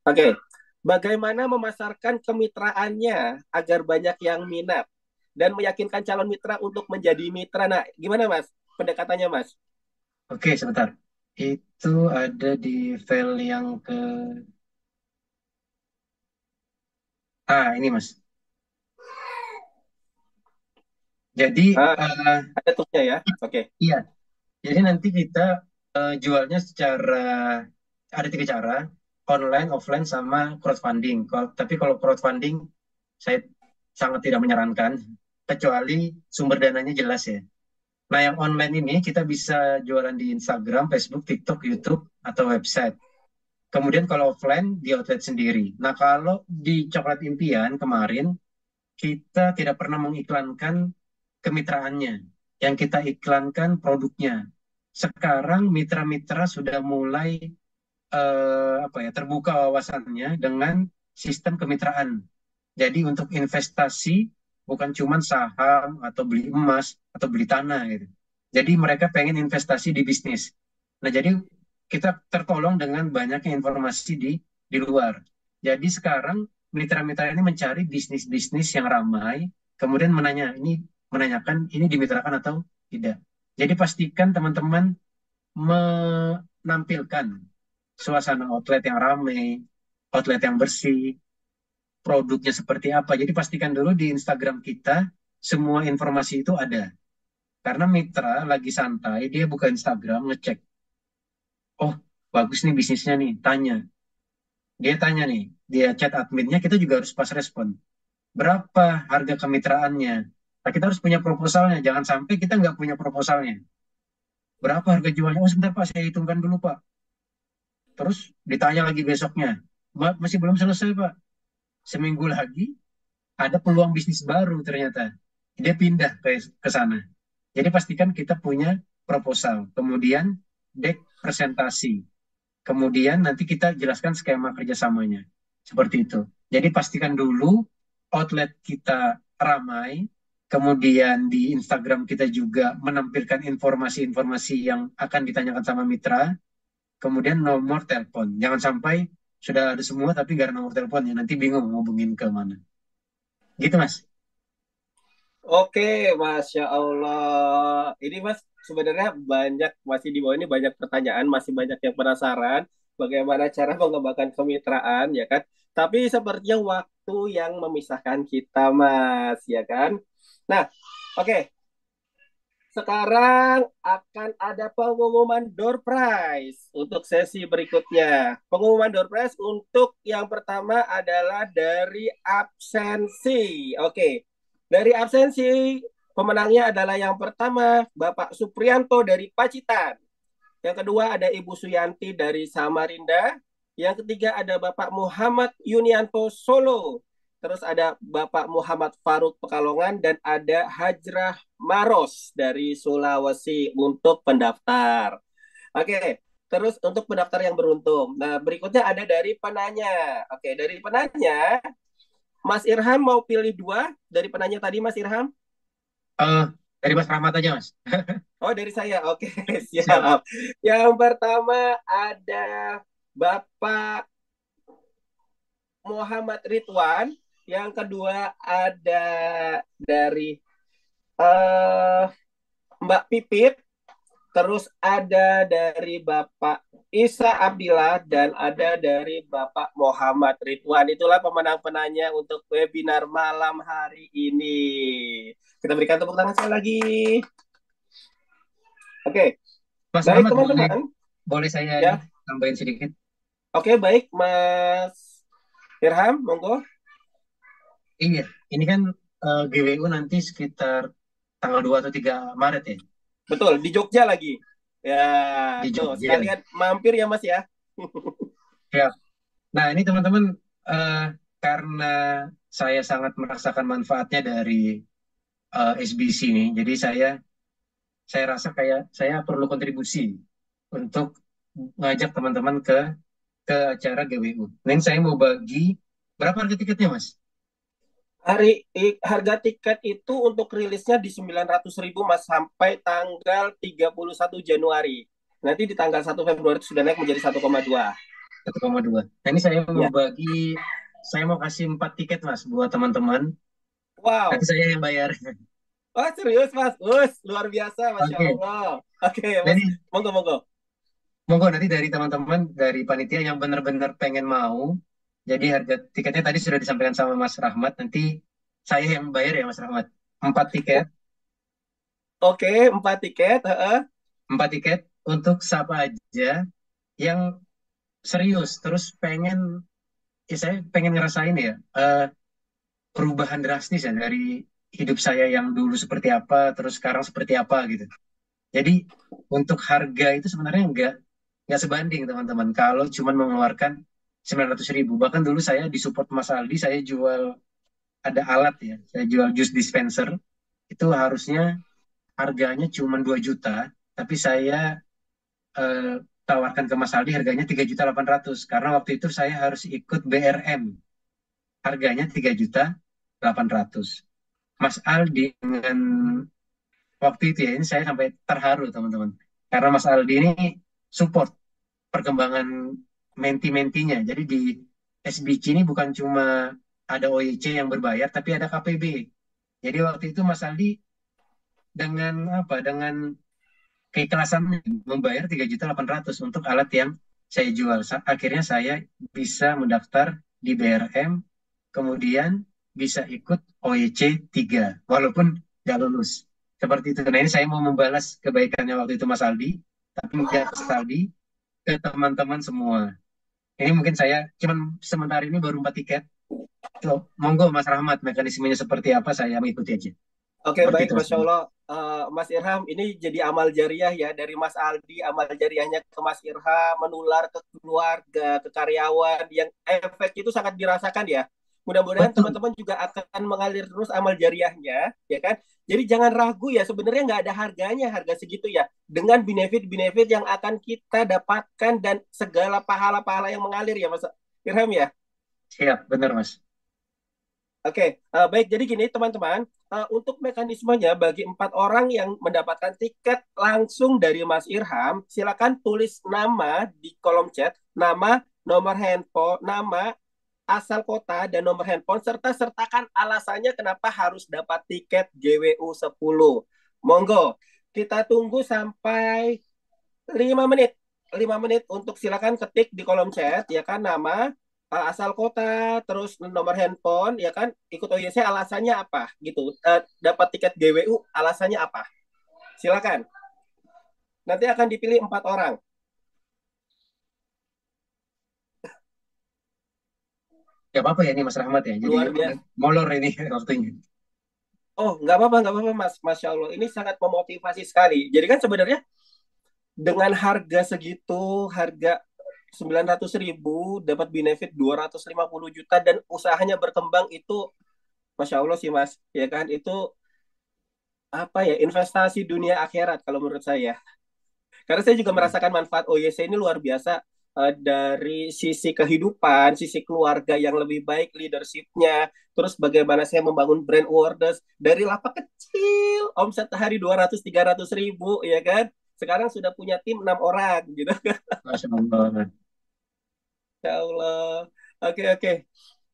Oke. Bagaimana memasarkan kemitraannya agar banyak yang minat dan meyakinkan calon mitra untuk menjadi mitra? Nah, gimana Mas? Pendekatannya Mas? Oke, sebentar. Itu ada di file yang ke... ini Mas. Jadi, ada tulisnya ya? Oke. Iya. Jadi nanti kita jualnya secara... Ada 3 cara. Online, offline, sama crowdfunding. Tapi kalau crowdfunding, saya sangat tidak menyarankan. Kecuali sumber dananya jelas ya. Nah, yang online ini kita bisa jualan di Instagram, Facebook, TikTok, YouTube, atau website. Kemudian kalau offline di outlet sendiri. Nah, kalau di Coklat Impian kemarin kita tidak pernah mengiklankan kemitraannya. Yang kita iklankan produknya. Sekarang mitra-mitra sudah mulai terbuka wawasannya dengan sistem kemitraan. Jadi untuk investasi bukan cuma saham atau beli emas atau beli tanah gitu. Jadi mereka pengen investasi di bisnis. Nah, jadi kita tertolong dengan banyaknya informasi di luar. Jadi sekarang mitra-mitra ini mencari bisnis-bisnis yang ramai, kemudian menanyakan ini dimitrakan atau tidak. Jadi pastikan teman-teman menampilkan suasana outlet yang ramai, outlet yang bersih, produknya seperti apa. Jadi pastikan dulu di Instagram kita semua informasi itu ada. Karena mitra lagi santai, dia buka Instagram, ngecek. Oh, bagus nih bisnisnya nih, tanya. Dia tanya nih, dia chat adminnya, kita juga harus pas respon. Berapa harga kemitraannya? Nah, kita harus punya proposalnya, jangan sampai kita nggak punya proposalnya. Berapa harga jualnya? Oh, sebentar Pak, saya hitungkan dulu Pak. Terus ditanya lagi besoknya, masih belum selesai Pak. Seminggu lagi ada peluang bisnis baru ternyata. Dia pindah ke sana. Jadi pastikan kita punya proposal, kemudian deck presentasi, kemudian nanti kita jelaskan skema kerjasamanya. Seperti itu. Jadi pastikan dulu outlet kita ramai, kemudian di Instagram kita juga menampilkan informasi-informasi yang akan ditanyakan sama mitra, kemudian nomor telepon. Jangan sampai sudah ada semua tapi nggak ada nomor teleponnya, nanti bingung ngubungin ke mana. Gitu Mas. Oke, Masya Allah. Ini Mas, sebenarnya masih di bawah ini banyak pertanyaan, masih banyak yang penasaran bagaimana cara mengembangkan kemitraan, ya kan? Tapi sepertinya waktu yang memisahkan kita, Mas, ya kan? Nah, oke. Sekarang akan ada pengumuman door prize untuk sesi berikutnya. Pengumuman door prize untuk yang pertama adalah dari absensi. Oke. Dari absensi, pemenangnya adalah yang pertama, Bapak Suprianto dari Pacitan. Yang kedua ada Ibu Suyanti dari Samarinda. Yang ketiga ada Bapak Muhammad Yunianto Solo. Terus ada Bapak Muhammad Faruk Pekalongan dan ada Hajrah Maros dari Sulawesi untuk pendaftar. Oke, terus untuk pendaftar yang beruntung. Nah, berikutnya ada dari penanya. Oke, dari penanya Mas Irham mau pilih 2 dari penanya tadi, Mas Irham? Dari Mas Rahmat aja, Mas. Oh, dari saya. Oke, siap. Yang pertama ada Bapak Muhammad Ridwan. Yang kedua ada dari Mbak Pipit. Terus ada dari Bapak Isa Abdillah dan ada dari Bapak Muhammad Ridwan. Itulah pemenang-penanya untuk webinar malam hari ini. Kita berikan tepuk tangan sekali lagi. Oke. Mas Baik, Rahmat, teman-teman. boleh saya Ya. tambahin sedikit? Oke, baik, Mas Irham, monggo. Iya, ini kan GWU nanti sekitar tanggal 2 atau 3 Maret ya? Betul, di Jogja lagi. Ya, Di tuh Jogja. sekalian mampir ya Mas ya. Ya. Nah, ini teman-teman, karena saya sangat merasakan manfaatnya dari SBC ini, jadi saya rasa kayak saya perlu kontribusi untuk ngajak teman-teman ke acara GWU. Nah, ini saya mau bagi berapa harga tiketnya, Mas? Harga tiket itu untuk rilisnya di 900.000 Mas sampai tanggal 31 Januari. Nanti di tanggal 1 Februari sudah naik menjadi 1,2. 1,2. Nah, ini saya mau Ya. saya mau kasih 4 tiket, Mas, buat teman-teman. Wow. Nanti saya yang bayar. Oh serius Mas? Luar biasa, Masya Oke. Allah. Oke, Mas. Jadi, Monggo. monggo nanti dari teman-teman, dari panitia yang benar-benar pengen mau, jadi harga tiketnya tadi sudah disampaikan sama Mas Rahmat, nanti saya yang bayar ya Mas Rahmat. 4 tiket, Oke, 4 tiket. 4 tiket untuk siapa aja yang serius, terus saya pengen ngerasain ya, perubahan drastis ya dari hidup saya yang dulu seperti apa, terus sekarang seperti apa gitu. Jadi untuk harga itu sebenarnya nggak sebanding teman-teman. Kalau cuma mengeluarkan 900.000, bahkan dulu saya di support Mas Aldi, saya jual ada alat ya, saya jual jus dispenser itu harusnya harganya cuma 2 juta, tapi saya eh, tawarkan ke Mas Aldi harganya 3.800.000 karena waktu itu saya harus ikut BRM, harganya 3.800.000. Mas Aldi dengan waktu itu ya, ini saya sampai terharu teman-teman, karena Mas Aldi ini support perkembangan menti-mentinya. Jadi di SBC ini bukan cuma ada OYC yang berbayar, tapi ada KPB. Jadi waktu itu Mas Aldi dengan dengan keikhlasan membayar 3.800.000 untuk alat yang saya jual. Akhirnya saya bisa mendaftar di BRM, kemudian bisa ikut OYC 3, walaupun nggak lulus. Seperti itu. Nah, ini saya mau membalas kebaikannya waktu itu Mas Aldi, tapi nggak ke Aldi, ke teman-teman semua. Ini mungkin saya cuman sementara ini baru 4 tiket. So, monggo Mas Rahmat, mekanismenya seperti apa saya mengikuti aja. Oke, Seperti baik, itu Mas. Masya Allah. Mas Irham, ini jadi amal jariah ya dari Mas Aldi, amal jariahnya ke Mas Irham, menular ke keluarga, ke karyawan, yang efek itu sangat dirasakan ya. Mudah-mudahan Betul. teman-teman juga akan mengalir terus amal jariahnya, ya kan? Jadi jangan ragu ya, sebenarnya nggak ada harganya, harga segitu ya. Dengan benefit-benefit yang akan kita dapatkan dan segala pahala-pahala yang mengalir ya, Mas Irham ya. Siap, benar Mas. Oke, baik. Jadi gini teman-teman, untuk mekanismenya bagi 4 orang yang mendapatkan tiket langsung dari Mas Irham, silakan tulis nama di kolom chat, nama, nomor handphone, nama, asal kota, dan nomor handphone, serta sertakan alasannya kenapa harus dapat tiket GWU 10. Monggo, kita tunggu sampai 5 menit. 5 menit untuk silakan ketik di kolom chat, ya kan, nama, asal kota, terus nomor handphone, ya kan, ikut OYC alasannya apa gitu. Dapat tiket GWU alasannya apa? Silakan. Nanti akan dipilih 4 orang. Gak apa-apa ya ini Mas Rahmat ya. Jadi Luar biasa. molor ini waktunya. Oh, nggak apa-apa Mas. Masya Allah. Ini sangat memotivasi sekali. Jadi kan sebenarnya dengan harga segitu, harga 900.000 dapat benefit 250 juta dan usahanya berkembang itu Masya Allah sih Mas, ya kan, itu apa ya, investasi dunia akhirat kalau menurut saya. Karena saya juga merasakan manfaat OYC ini luar biasa, dari sisi kehidupan, sisi keluarga yang lebih baik, leadershipnya, terus bagaimana saya membangun brand awareness dari lapak kecil, omset hari 200-300 ribu, ya kan, sekarang sudah punya tim 6 orang gitu. Masya Allah. Ya Allah. Oke.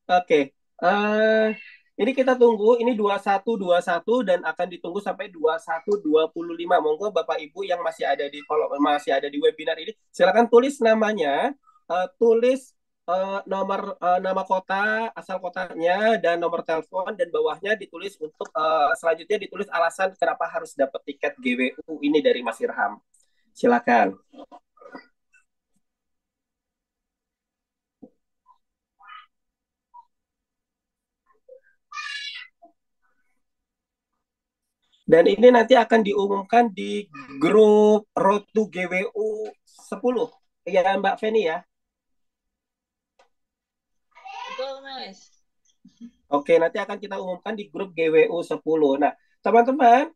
Oke. Eh, ini kita tunggu, ini 2121 dan akan ditunggu sampai 2125. Monggo Bapak Ibu yang masih ada di webinar ini, silakan tulis namanya, tulis nama kota, asal kotanya, dan nomor telepon, dan bawahnya ditulis untuk selanjutnya ditulis alasan kenapa harus dapat tiket GWU ini dari Mas Irham. Silakan. Dan ini nanti akan diumumkan di grup Road to GWU 10. Ya Mbak Feni ya. Betul, Mas. Oke, nanti akan kita umumkan di grup GWU 10. Nah, teman-teman,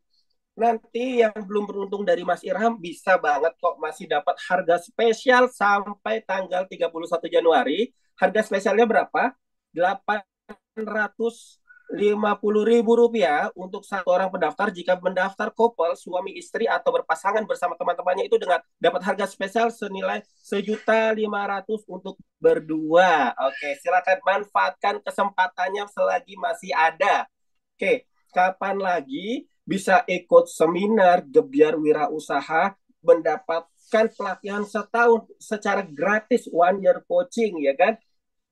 nanti yang belum beruntung dari Mas Irham bisa banget kok masih dapat harga spesial sampai tanggal 31 Januari. Harga spesialnya berapa? 850.000 rupiah untuk satu orang pendaftar. Jika mendaftar couple, suami istri atau berpasangan bersama teman-temannya itu dengan dapat harga spesial senilai 1.500.000 untuk berdua. Oke, silakan manfaatkan kesempatannya selagi masih ada. Oke, kapan lagi bisa ikut seminar Gebyar Wirausaha, mendapatkan pelatihan setahun secara gratis, 1 year coaching, ya kan?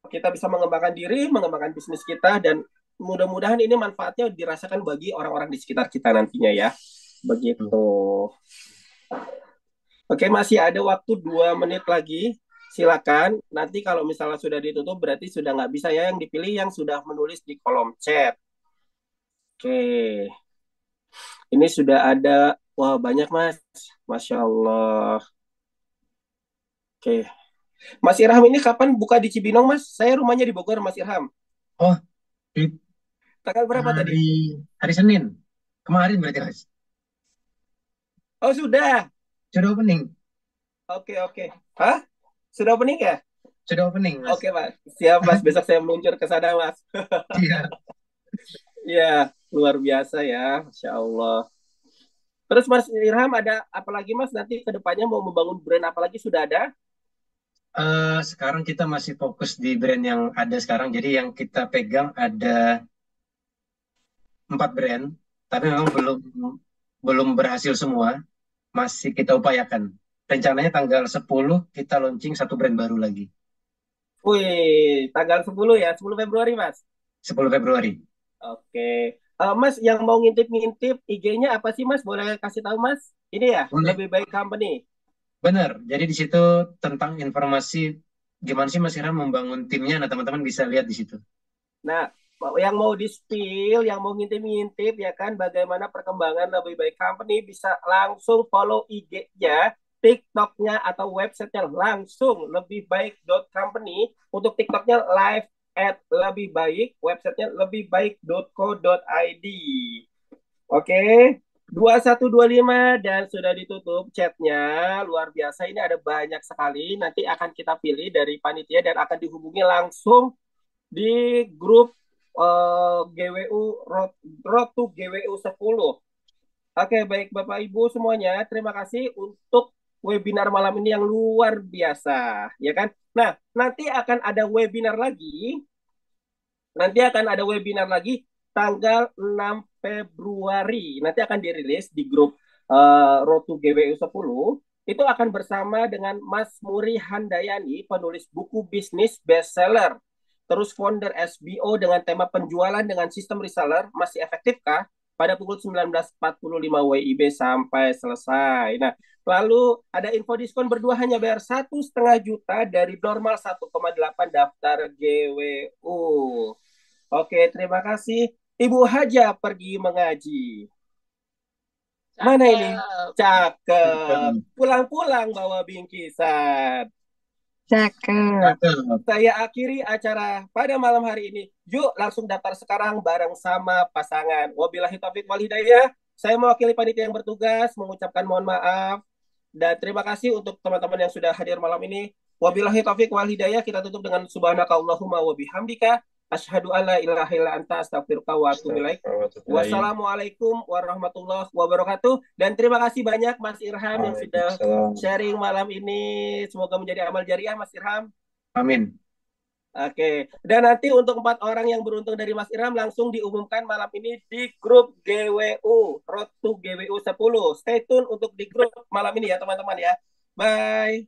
Kita bisa mengembangkan diri, mengembangkan bisnis kita, dan mudah-mudahan ini manfaatnya dirasakan bagi orang-orang di sekitar kita nantinya ya. Begitu. Oke, masih ada waktu 2 menit lagi. Silakan. Nanti kalau misalnya sudah ditutup berarti sudah nggak bisa ya. Yang dipilih yang sudah menulis di kolom chat. Oke. Ini sudah ada. Wah, banyak Mas. Masya Allah. Oke. Mas Irham ini kapan buka di Cibinong, Mas? Saya rumahnya di Bogor, Mas Irham. Oh, di Tanggal berapa tadi? hari Senin. Kemarin berarti, Mas. Oh, sudah. Sudah opening. Oke. Hah? Sudah opening ya? Sudah opening, Mas. Oke, Mas. Siap, Mas. Besok saya meluncur ke sana, Mas. Iya. Ya, luar biasa ya. Masya Allah. Terus Mas Irham ada apa lagi, Mas? Nanti ke depannya mau membangun brand apa lagi sudah ada? Sekarang kita masih fokus di brand yang ada sekarang. Jadi yang kita pegang ada 4 brand, tapi memang belum berhasil semua. Masih kita upayakan. Rencananya tanggal 10 kita launching 1 brand baru lagi. Wih, tanggal 10 ya, 10 Februari, Mas. 10 Februari. Oke. Mas, yang mau ngintip-ngintip IG-nya apa sih, Mas? Boleh kasih tahu, Mas? Ini ya, Boleh. Lebih Baik Company. Benar. Jadi di situ tentang informasi gimana sih Mas Irham membangun timnya. Nah, teman-teman bisa lihat di situ. Nah, yang mau di-spill, yang mau ngintip-ngintip ya kan, bagaimana perkembangan Lebih Baik Company, bisa langsung follow IG-nya, TikTok-nya atau website-nya langsung lebihbaik.company. Untuk TikTok-nya live @lebihbaik, website-nya lebihbaik.co.id. Oke, 2125 dan sudah ditutup chatnya. Luar biasa, ini ada banyak sekali. Nanti akan kita pilih dari panitia dan akan dihubungi langsung di grup GWU Road to GWU 10. Oke, baik Bapak Ibu semuanya, terima kasih untuk webinar malam ini yang luar biasa, ya kan? Nah, nanti akan ada webinar lagi. Tanggal 6 Februari. Nanti akan dirilis di grup Road to GWU 10. Itu akan bersama dengan Mas Muri Handayani, penulis buku bisnis bestseller. Terus founder SBO dengan tema penjualan dengan sistem reseller masih efektifkah? Pada pukul 19.45 WIB sampai selesai. Nah, lalu ada info diskon berdua hanya bayar 1,5 juta dari normal 1,8 daftar GWU. Oke, terima kasih. Ibu Haja pergi mengaji. Mana ini? Cakep. Pulang-pulang bawa bingkisan. Cakep. Saya akhiri acara pada malam hari ini. Yuk langsung daftar sekarang bareng sama pasangan. Wabillahi taufiq wal hidayah. Saya mewakili panitia yang bertugas mengucapkan mohon maaf dan terima kasih untuk teman-teman yang sudah hadir malam ini. Wabillahi taufiq wal hidayah. Kita tutup dengan subhanakallahumma wa bihamdika asyhadu alla ilaha illa anta astaghfiruka wa atubu ilaik. Wassalamualaikum warahmatullahi wabarakatuh. Dan terima kasih banyak Mas Irham yang sudah sharing malam ini. Semoga menjadi amal jariah Mas Irham. Amin. Oke. Dan nanti untuk 4 orang yang beruntung dari Mas Irham langsung diumumkan malam ini di grup GWU Road to GWU 10. Stay tune untuk di grup malam ini ya teman-teman ya. Bye.